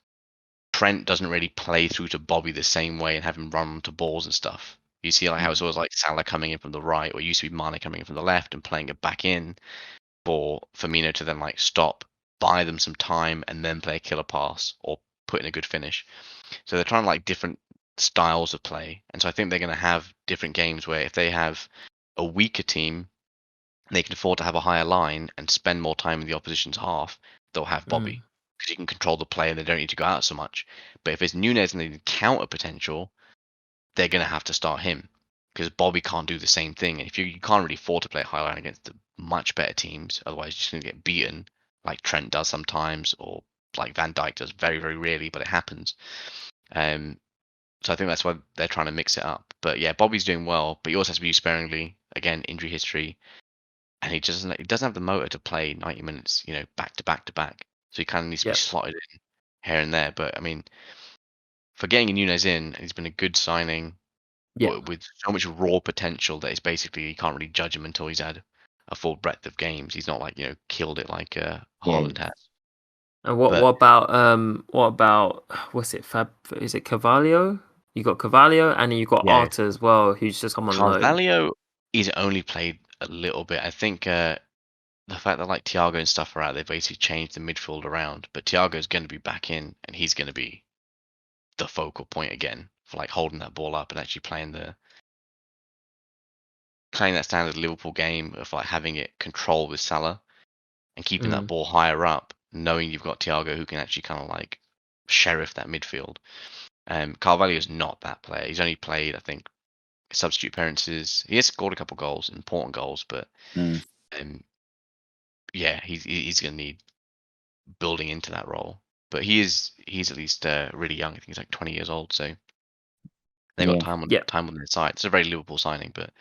Trent doesn't really play through to Bobby the same way and have him run to balls and stuff. You see like how it's always like Salah coming in from the right, or it used to be Mane coming in from the left and playing it back in for Firmino to then like stop, buy them some time, and then play a killer pass or put in a good finish. So they're trying like different styles of play, and so I think they're going to have different games where if they have a weaker team, they can afford to have a higher line and spend more time in the opposition's half. They'll have Bobby because he can control the play and they don't need to go out so much. But if it's Nunes and they need counter potential, they're going to have to start him because Bobby can't do the same thing. And if you can't really afford to play high line against the much better teams, otherwise you're just going to get beaten like Trent does sometimes, or like Van Dijk does very, very rarely, but it happens. So I think that's why they're trying to mix it up. But yeah, Bobby's doing well, but he also has to be used sparingly. Again, injury history, and he doesn't have the motor to play 90 minutes, back to back to back. So he kind of needs to be slotted in here and there. But I mean, for getting Nunes in, he's been a good signing with so much raw potential that it's basically you can't really judge him until he's had a full breadth of games. He's not like killed it like Haaland has. And what about what's it? Is it Carvalho? You got Carvalho, and you got Arta as well, who's just come on loan. Carvalho, he's only played a little bit. I think the fact that like Thiago and stuff are out, they basically changed the midfield around. But Thiago's going to be back in, and he's going to be the focal point again for like holding that ball up and actually playing that standard Liverpool game of like having it controlled with Salah and keeping that ball higher up, knowing you've got Thiago who can actually kind of like sheriff that midfield. Carvalho is not that player. He's only played, I think, substitute appearances. He has scored a couple goals, important goals, but yeah, he's going to need building into that role. But he's at least really young. I think he's like 20 years old, so they got time on their side. It's a very Liverpool signing, but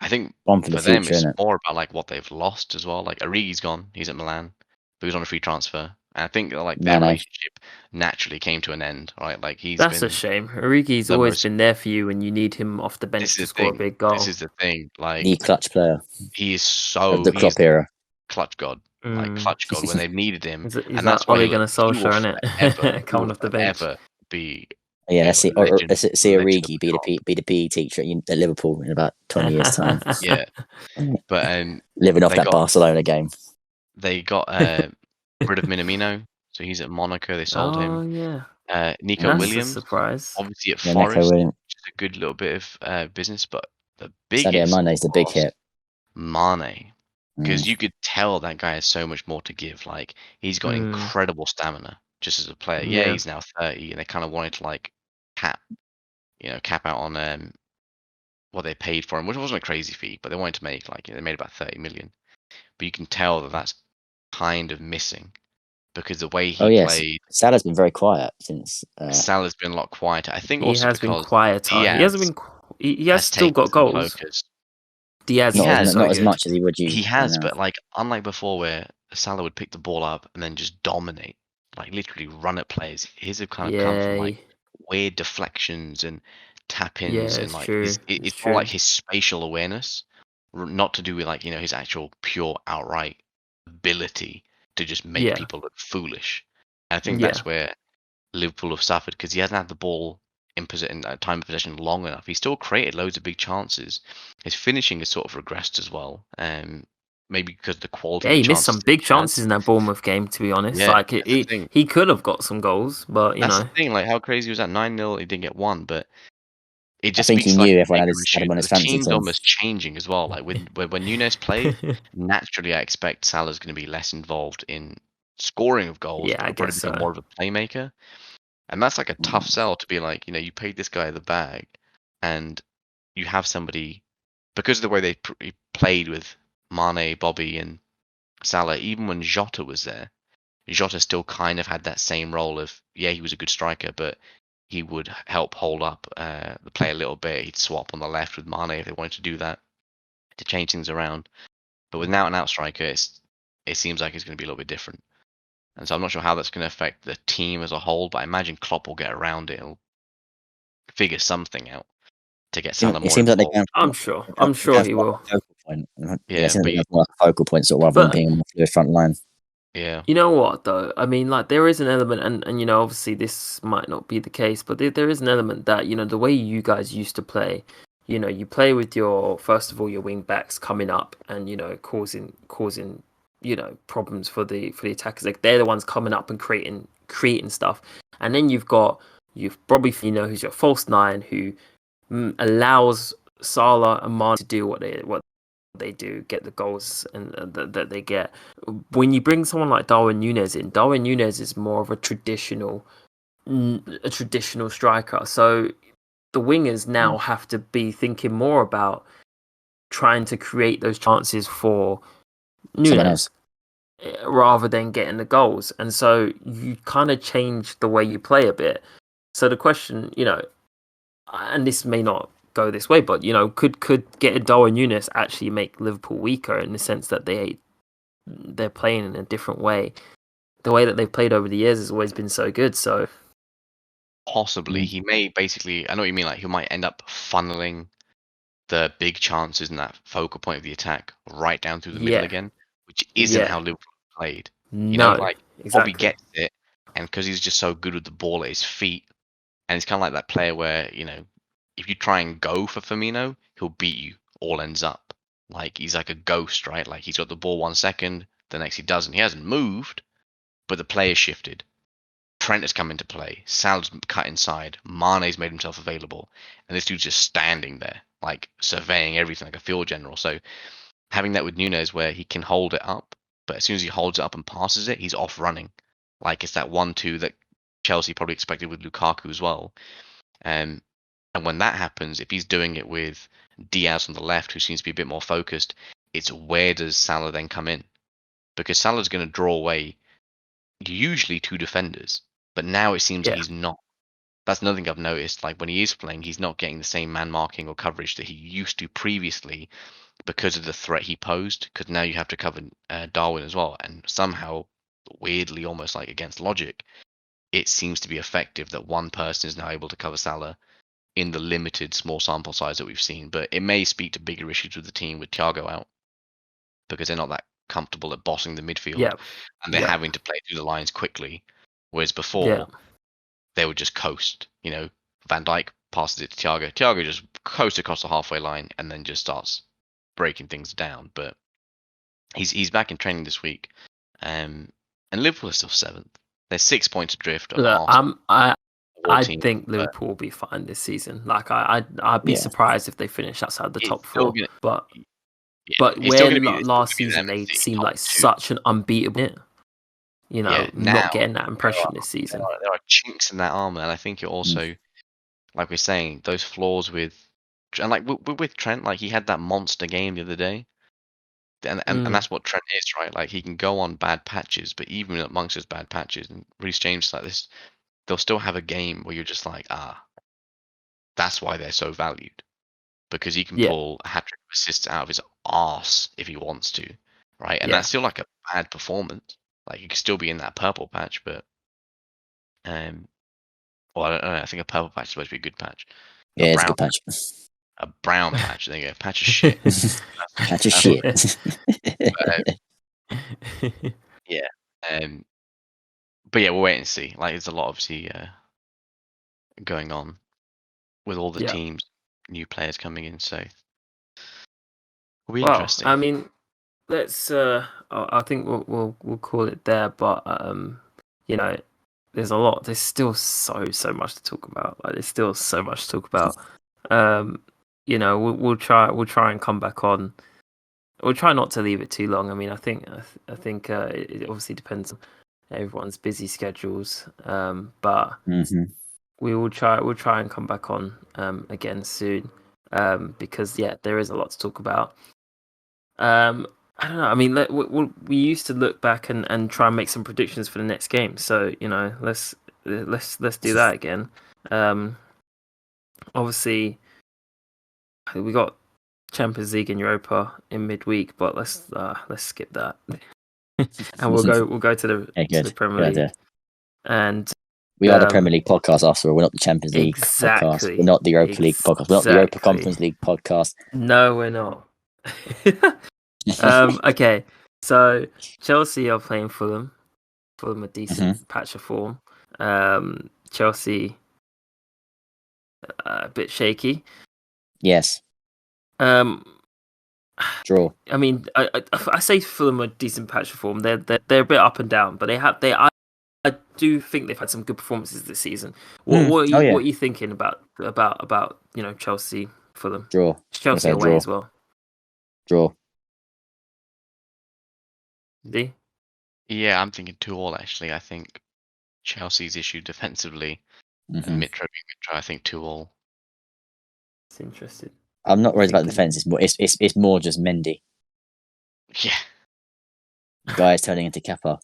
I think for them it's more about like what they've lost as well. Like Origi's gone, he's at Milan, but he was on a free transfer. And I think like their relationship naturally came to an end, right? Like that's a shame. Origi's always been there for you when you need him off the bench to score a big goal. This is the thing, like the clutch player. He is so of the Klopp era. Clutch god, like clutch god when they've needed him. And that's why Ole Gunnar Solskjaer, isn't it? Coming off the bench. Be let's see Origi be the PE teacher at Liverpool in about 20 years' time. Yeah, but living off that Barcelona game. They got rid of Minamino, so he's at Monaco. They sold him. Oh yeah. Nico Williams, surprise. Obviously at Forest, which is a good little bit of business, but the biggest Sadio Mane's the big hit. Mane. because you could tell that guy has so much more to give. Like he's got incredible stamina just as a player. Yeah, he's now 30, and they kind of wanted to like cap out on what they paid for him, which wasn't a crazy fee, but they wanted to make like they made about 30 million. But you can tell that that's kind of missing because the way he played. Salah's been very quiet since. Salah's been a lot quieter. I think he also has been because quieter. He hasn't been. He has still got goals. Focus. Diaz not as much as he would. He has, but like unlike before, where Salah would pick the ball up and then just dominate, like literally run at players. His have kind of come from like weird deflections and tap-ins, and like it's more like his spatial awareness, not to do with like his actual pure outright ability to just make people look foolish. And I think that's where Liverpool have suffered, because he hasn't had the ball in time of possession long enough. He still created loads of big chances. His finishing has sort of regressed as well. Maybe because the quality. Yeah, he missed some big chances in that Bournemouth game. To be honest, like he could have got some goals, but that's the thing. Like, how crazy was that? 9-0. He didn't get one, but it just. I think speaks he like knew everyone had him on his fantasy team's team. almost changing as well. Like when Nunes played, naturally I expect Salah's going to be less involved in scoring of goals. Yeah, I probably guess become more of a playmaker. And that's like a tough sell to be like, you paid this guy the bag, and you have somebody, because of the way they played with Mane, Bobby, and Salah. Even when Jota was there, Jota still kind of had that same role of, he was a good striker, but he would help hold up the play a little bit. He'd swap on the left with Mane if they wanted to do that, to change things around. But with now an out striker, it seems like it's going to be a little bit different. And so I'm not sure how that's going to affect the team as a whole, but I imagine Klopp will get around it. He'll figure something out to get Salah more involved. Like I'm sure he will. It seems like they have more a focal point, sort of, rather than being the front line. Yeah. You know what though? I mean, like there is an element, and obviously this might not be the case, but there is an element that the way you guys used to play. You play with first of all your wing backs coming up and causing problems for the attackers. Like they're the ones coming up and creating stuff, and then you've Bobby Firmino, who's your false nine, who allows Salah and Mane to do what they do, get the goals and that they get. When you bring someone like Darwin Núñez in, Darwin Núñez is more of a traditional striker. So the wingers now have to be thinking more about trying to create those chances for Núñez rather than getting the goals. And so you kind of change the way you play a bit. So the question, and this may not go this way, but could getting Darwin Núñez actually make Liverpool weaker in the sense that they're playing in a different way? The way that they've played over the years has always been so good. So possibly he may basically, I know what you mean, like he might end up funneling the big chances in that focal point of the attack right down through the middle again, which isn't how Liverpool played. Exactly. Bobby gets it, and because he's just so good with the ball at his feet, and it's kind of like that player where if you try and go for Firmino, he'll beat you. All ends up like he's like a ghost, right? Like he's got the ball 1 second, the next he doesn't. He hasn't moved, but the play has shifted. Trent has come into play. Salah's cut inside. Mane's made himself available, and this dude's just standing there, like surveying everything like a field general. So having that with Núñez, where he can hold it up, but as soon as he holds it up and passes it, he's off running. Like it's that 1-2 that Chelsea probably expected with Lukaku as well. And when that happens, if he's doing it with Diaz on the left, who seems to be a bit more focused, it's where does Salah then come in? Because Salah's going to draw away usually 2 defenders, but now it seems like he's not. That's another thing I've noticed. Like when he is playing, he's not getting the same man marking or coverage that he used to previously because of the threat he posed. Because now you have to cover Darwin as well, and somehow, weirdly, almost like against logic, it seems to be effective that one person is now able to cover Salah in the limited small sample size that we've seen. But it may speak to bigger issues with the team with Thiago out, because they're not that comfortable at bossing the midfield, and they're having to play through the lines quickly, whereas before they would just coast. Van Dijk passes it to Thiago just coasts across the halfway line and then just starts breaking things down. But he's back in training this week, and Liverpool is still 7th. They're 6 points adrift of Arsenal. I think Liverpool will be fine this season. Like I'd be surprised if they finish outside the top 4. But but where last season they seemed like such an unbeatable. Not getting that impression this season. There are chinks in that armor, and I think it also, like we're saying, those flaws with Trent, like he had that monster game the other day, and that's what Trent is, right? Like he can go on bad patches, but even amongst those bad patches, and Reece James like this, they'll still have a game where you're just like, that's why they're so valued, because he can pull a hat-trick of assists out of his arse if he wants to, right? And that's still like a bad performance. Like you could still be in that purple patch, but well, I don't know. I think a purple patch is supposed to be a good patch. Yeah, it's a good patch. A brown patch. There you go. Patch of shit. Patch of shit. Yeah. But yeah, we'll wait and see. Like, there's a lot obviously going on with all the teams, new players coming in, so it'll be interesting. I mean, let's. I think we'll call it there. But there's a lot. There's still so much to talk about. Like, there's still so much to talk about. We'll try and come back on. We'll try not to leave it too long. I mean, I think it obviously depends on everyone's busy schedules. But we'll try and come back on again soon. Because there is a lot to talk about. I don't know. I mean, we used to look back and try and make some predictions for the next game. So let's do that again. Obviously, we got Champions League and Europa in midweek, but let's skip that. And we'll go to the Premier League. And we are the Premier League podcast after all. We're not the Champions League podcast. We're not the Europa League podcast. We're not the Europa Conference League podcast. No, we're not. Okay, so Chelsea are playing Fulham. Fulham a decent patch of form. Chelsea a bit shaky. Yes. Draw. I mean, I say Fulham a decent patch of form. They're a bit up and down, but I do think they've had some good performances this season. What are you thinking about Chelsea, Fulham? Draw. Chelsea away as well. Draw. D? Yeah, I'm thinking 2-2 actually. I think Chelsea's issue defensively, and Mitro, I think 2-2. It's interesting. I'm not worried about the defense. It's more just Mendy. Yeah. Guys turning into Kappa.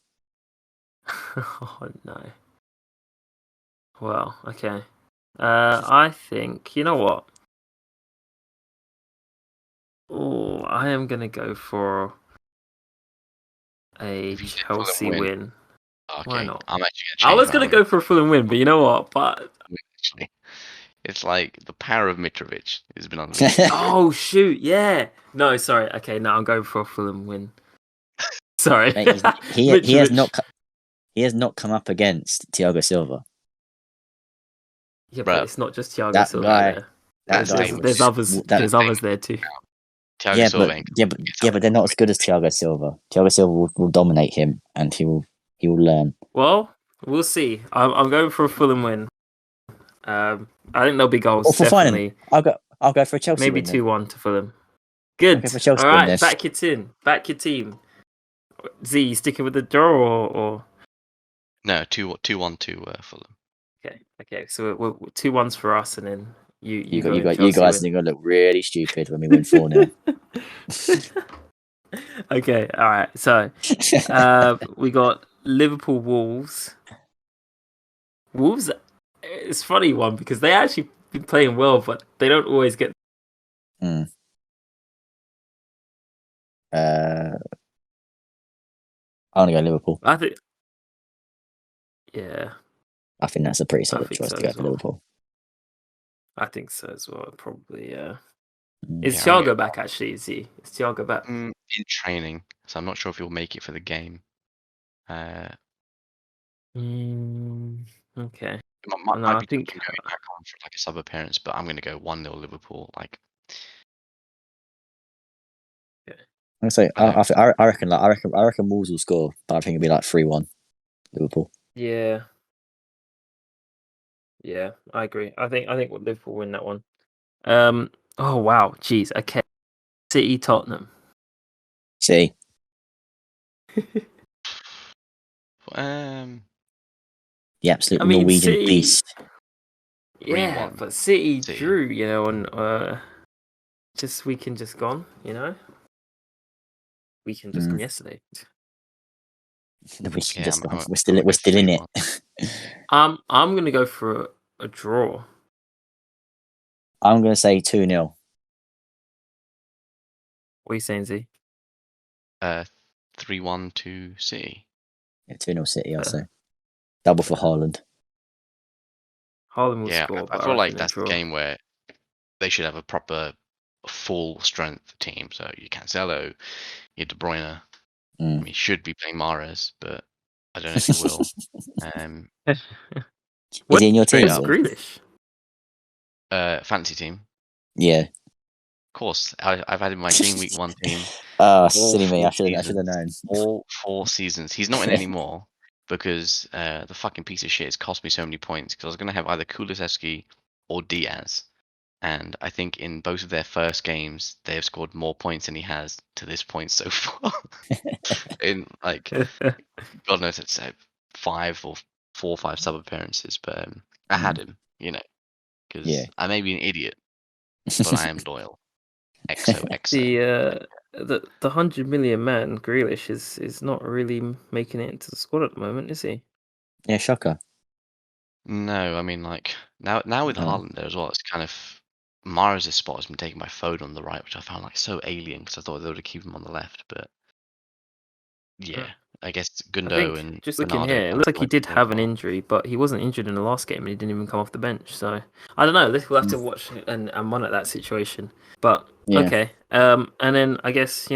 Oh no. Well, okay. I think you know what. Oh, I am gonna go for a Chelsea win. Okay. Why not? I was gonna go for a Fulham win, but you know what? But actually, it's like the power of Mitrovic has been on. Oh shoot! Yeah. No, sorry. Okay, no, I'm going for a Fulham win. Sorry. Mate, he has not come up against Thiago Silva. Yeah, but it's not just Thiago Silva. There's others. There's others there too. But they're not as good as Thiago Silva. Thiago Silva will dominate him, and he will learn. Well, we'll see. I'm going for a Fulham win. I think there'll be goals. Definitely. I'll go for a Chelsea. Maybe 2-1 to Fulham. Good. All right, back your team. Z, you sticking with the draw or? No, 2-1 to Fulham. Okay. So we're 2-1s for us, and then you guys are gonna look really stupid when we win 4-0. Okay, all right. So we got Liverpool Wolves. Wolves, it's a funny one because they actually been playing well, but they don't always get. I'm gonna go Liverpool. I think. Yeah. I think that's a pretty solid choice to go for Liverpool. I think so as well. Probably, yeah. Is Thiago back actually? Is Thiago back? In training, so I'm not sure if he'll make it for the game. Okay. I think going back on for like a sub appearance, but I'm going to go 1-0 Liverpool. Like, yeah. I reckon Wolves will score, but I think it'll be like 3-1 Liverpool. Yeah, I agree. I think Liverpool win that one. Oh wow, jeez. Okay, City Tottenham. City. Um, The absolute Norwegian City, beast. Yeah, 3-1. but City City. drew, on just weekend just gone, Weekend just gone yesterday. The weekend just gone. I'm We're still in it. I'm gonna go for a draw. I'm gonna say 2-0. What are you saying, Z? 3-1 to City. Yeah, 2-0 City, I'll say. Double for Haaland. Haaland will score. I feel like that's the game where they should have a proper full strength team. So you Cancelo, you De Bruyne. I mean, he should be playing Mahrez, but I don't know if he will. Is he in your team? Grealish? Fantasy team. Yeah. Of course, I've had him in my Game Week 1 team. Silly me. I should have known. All 4 seasons. He's not in anymore because the fucking piece of shit has cost me so many points because I was going to have either Kulusevski or Diaz. And I think in both of their first games, they have scored more points than he has to this point so far. In like, God knows, it's 4 or 5 sub appearances, but I had him, because I may be an idiot, but I am loyal. The 100 million man Grealish is not really making it into the squad at the moment, is he? Yeah, shocker. No, I mean now with Haaland there as well, it's kind of Mahrez' spot has been taken by Foden on the right, which I found so alien because I thought they would keep him on the left, but I guess Gundo and just looking here, it looks like he did have an injury, but he wasn't injured in the last game and he didn't even come off the bench. So I don't know. We'll have to watch and monitor that situation. But okay, and then I guess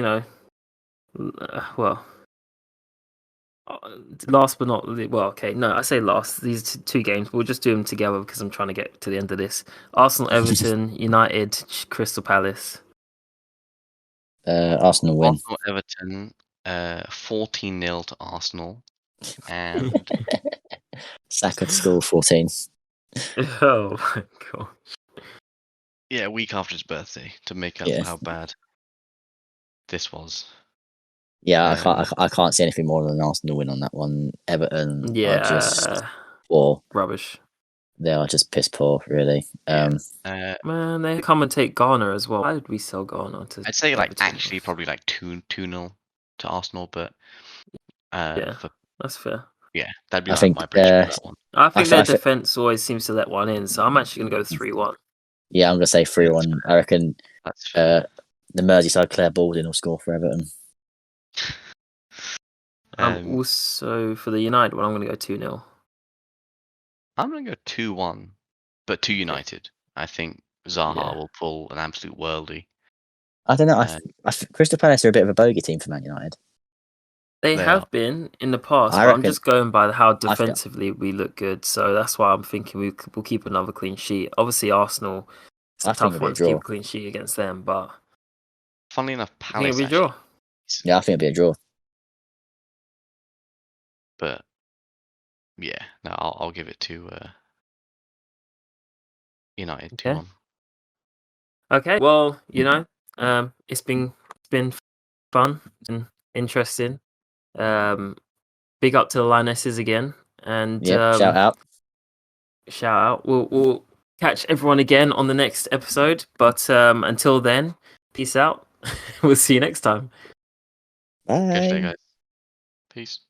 last but not okay. No, I say last. These 2 games, we'll just do them together because I'm trying to get to the end of this. Arsenal, Everton, United, Crystal Palace. Arsenal win. Arsenal, Everton, 14-0 to Arsenal, and Saka to score 14. Oh my god! Yeah, a week after his birthday to make up how bad this was. Yeah, I can't see anything more than an Arsenal win on that one. Everton are just poor. Rubbish. They are just piss poor, really. Man, they come and take Ghana as well. Why did we sell Ghana to? I'd say actually probably 2-0 to Arsenal, but that's fair. Yeah, that'd be my prediction for that one. I think their defense always seems to let one in, so I'm actually going to go 3-1. Yeah, I'm going to say 3-1. I reckon the Merseyside Claire Baldwin will score for Everton. Also, for the United one, I'm going to go 2-0. I'm going to go 2-1, but to United. I think Zaha will pull an absolute worldie. I don't know. Crystal Palace are a bit of a bogey team for Man United. They have been in the past, but I'm just going by how defensively we look good. So that's why I'm thinking we'll keep another clean sheet. Obviously, Arsenal, it's a tough one to keep a clean sheet against them, but... Funnily enough, Palace... I think it'll be a draw. Yeah, I think it'll be a draw. But, yeah, no, I'll give it to United 2-1. Okay, well, it's been fun and interesting. Big up to the Lionesses again, and shout out. We'll catch everyone again on the next episode. But until then, peace out. We'll see you next time. Bye. Catch you later, guys. Peace.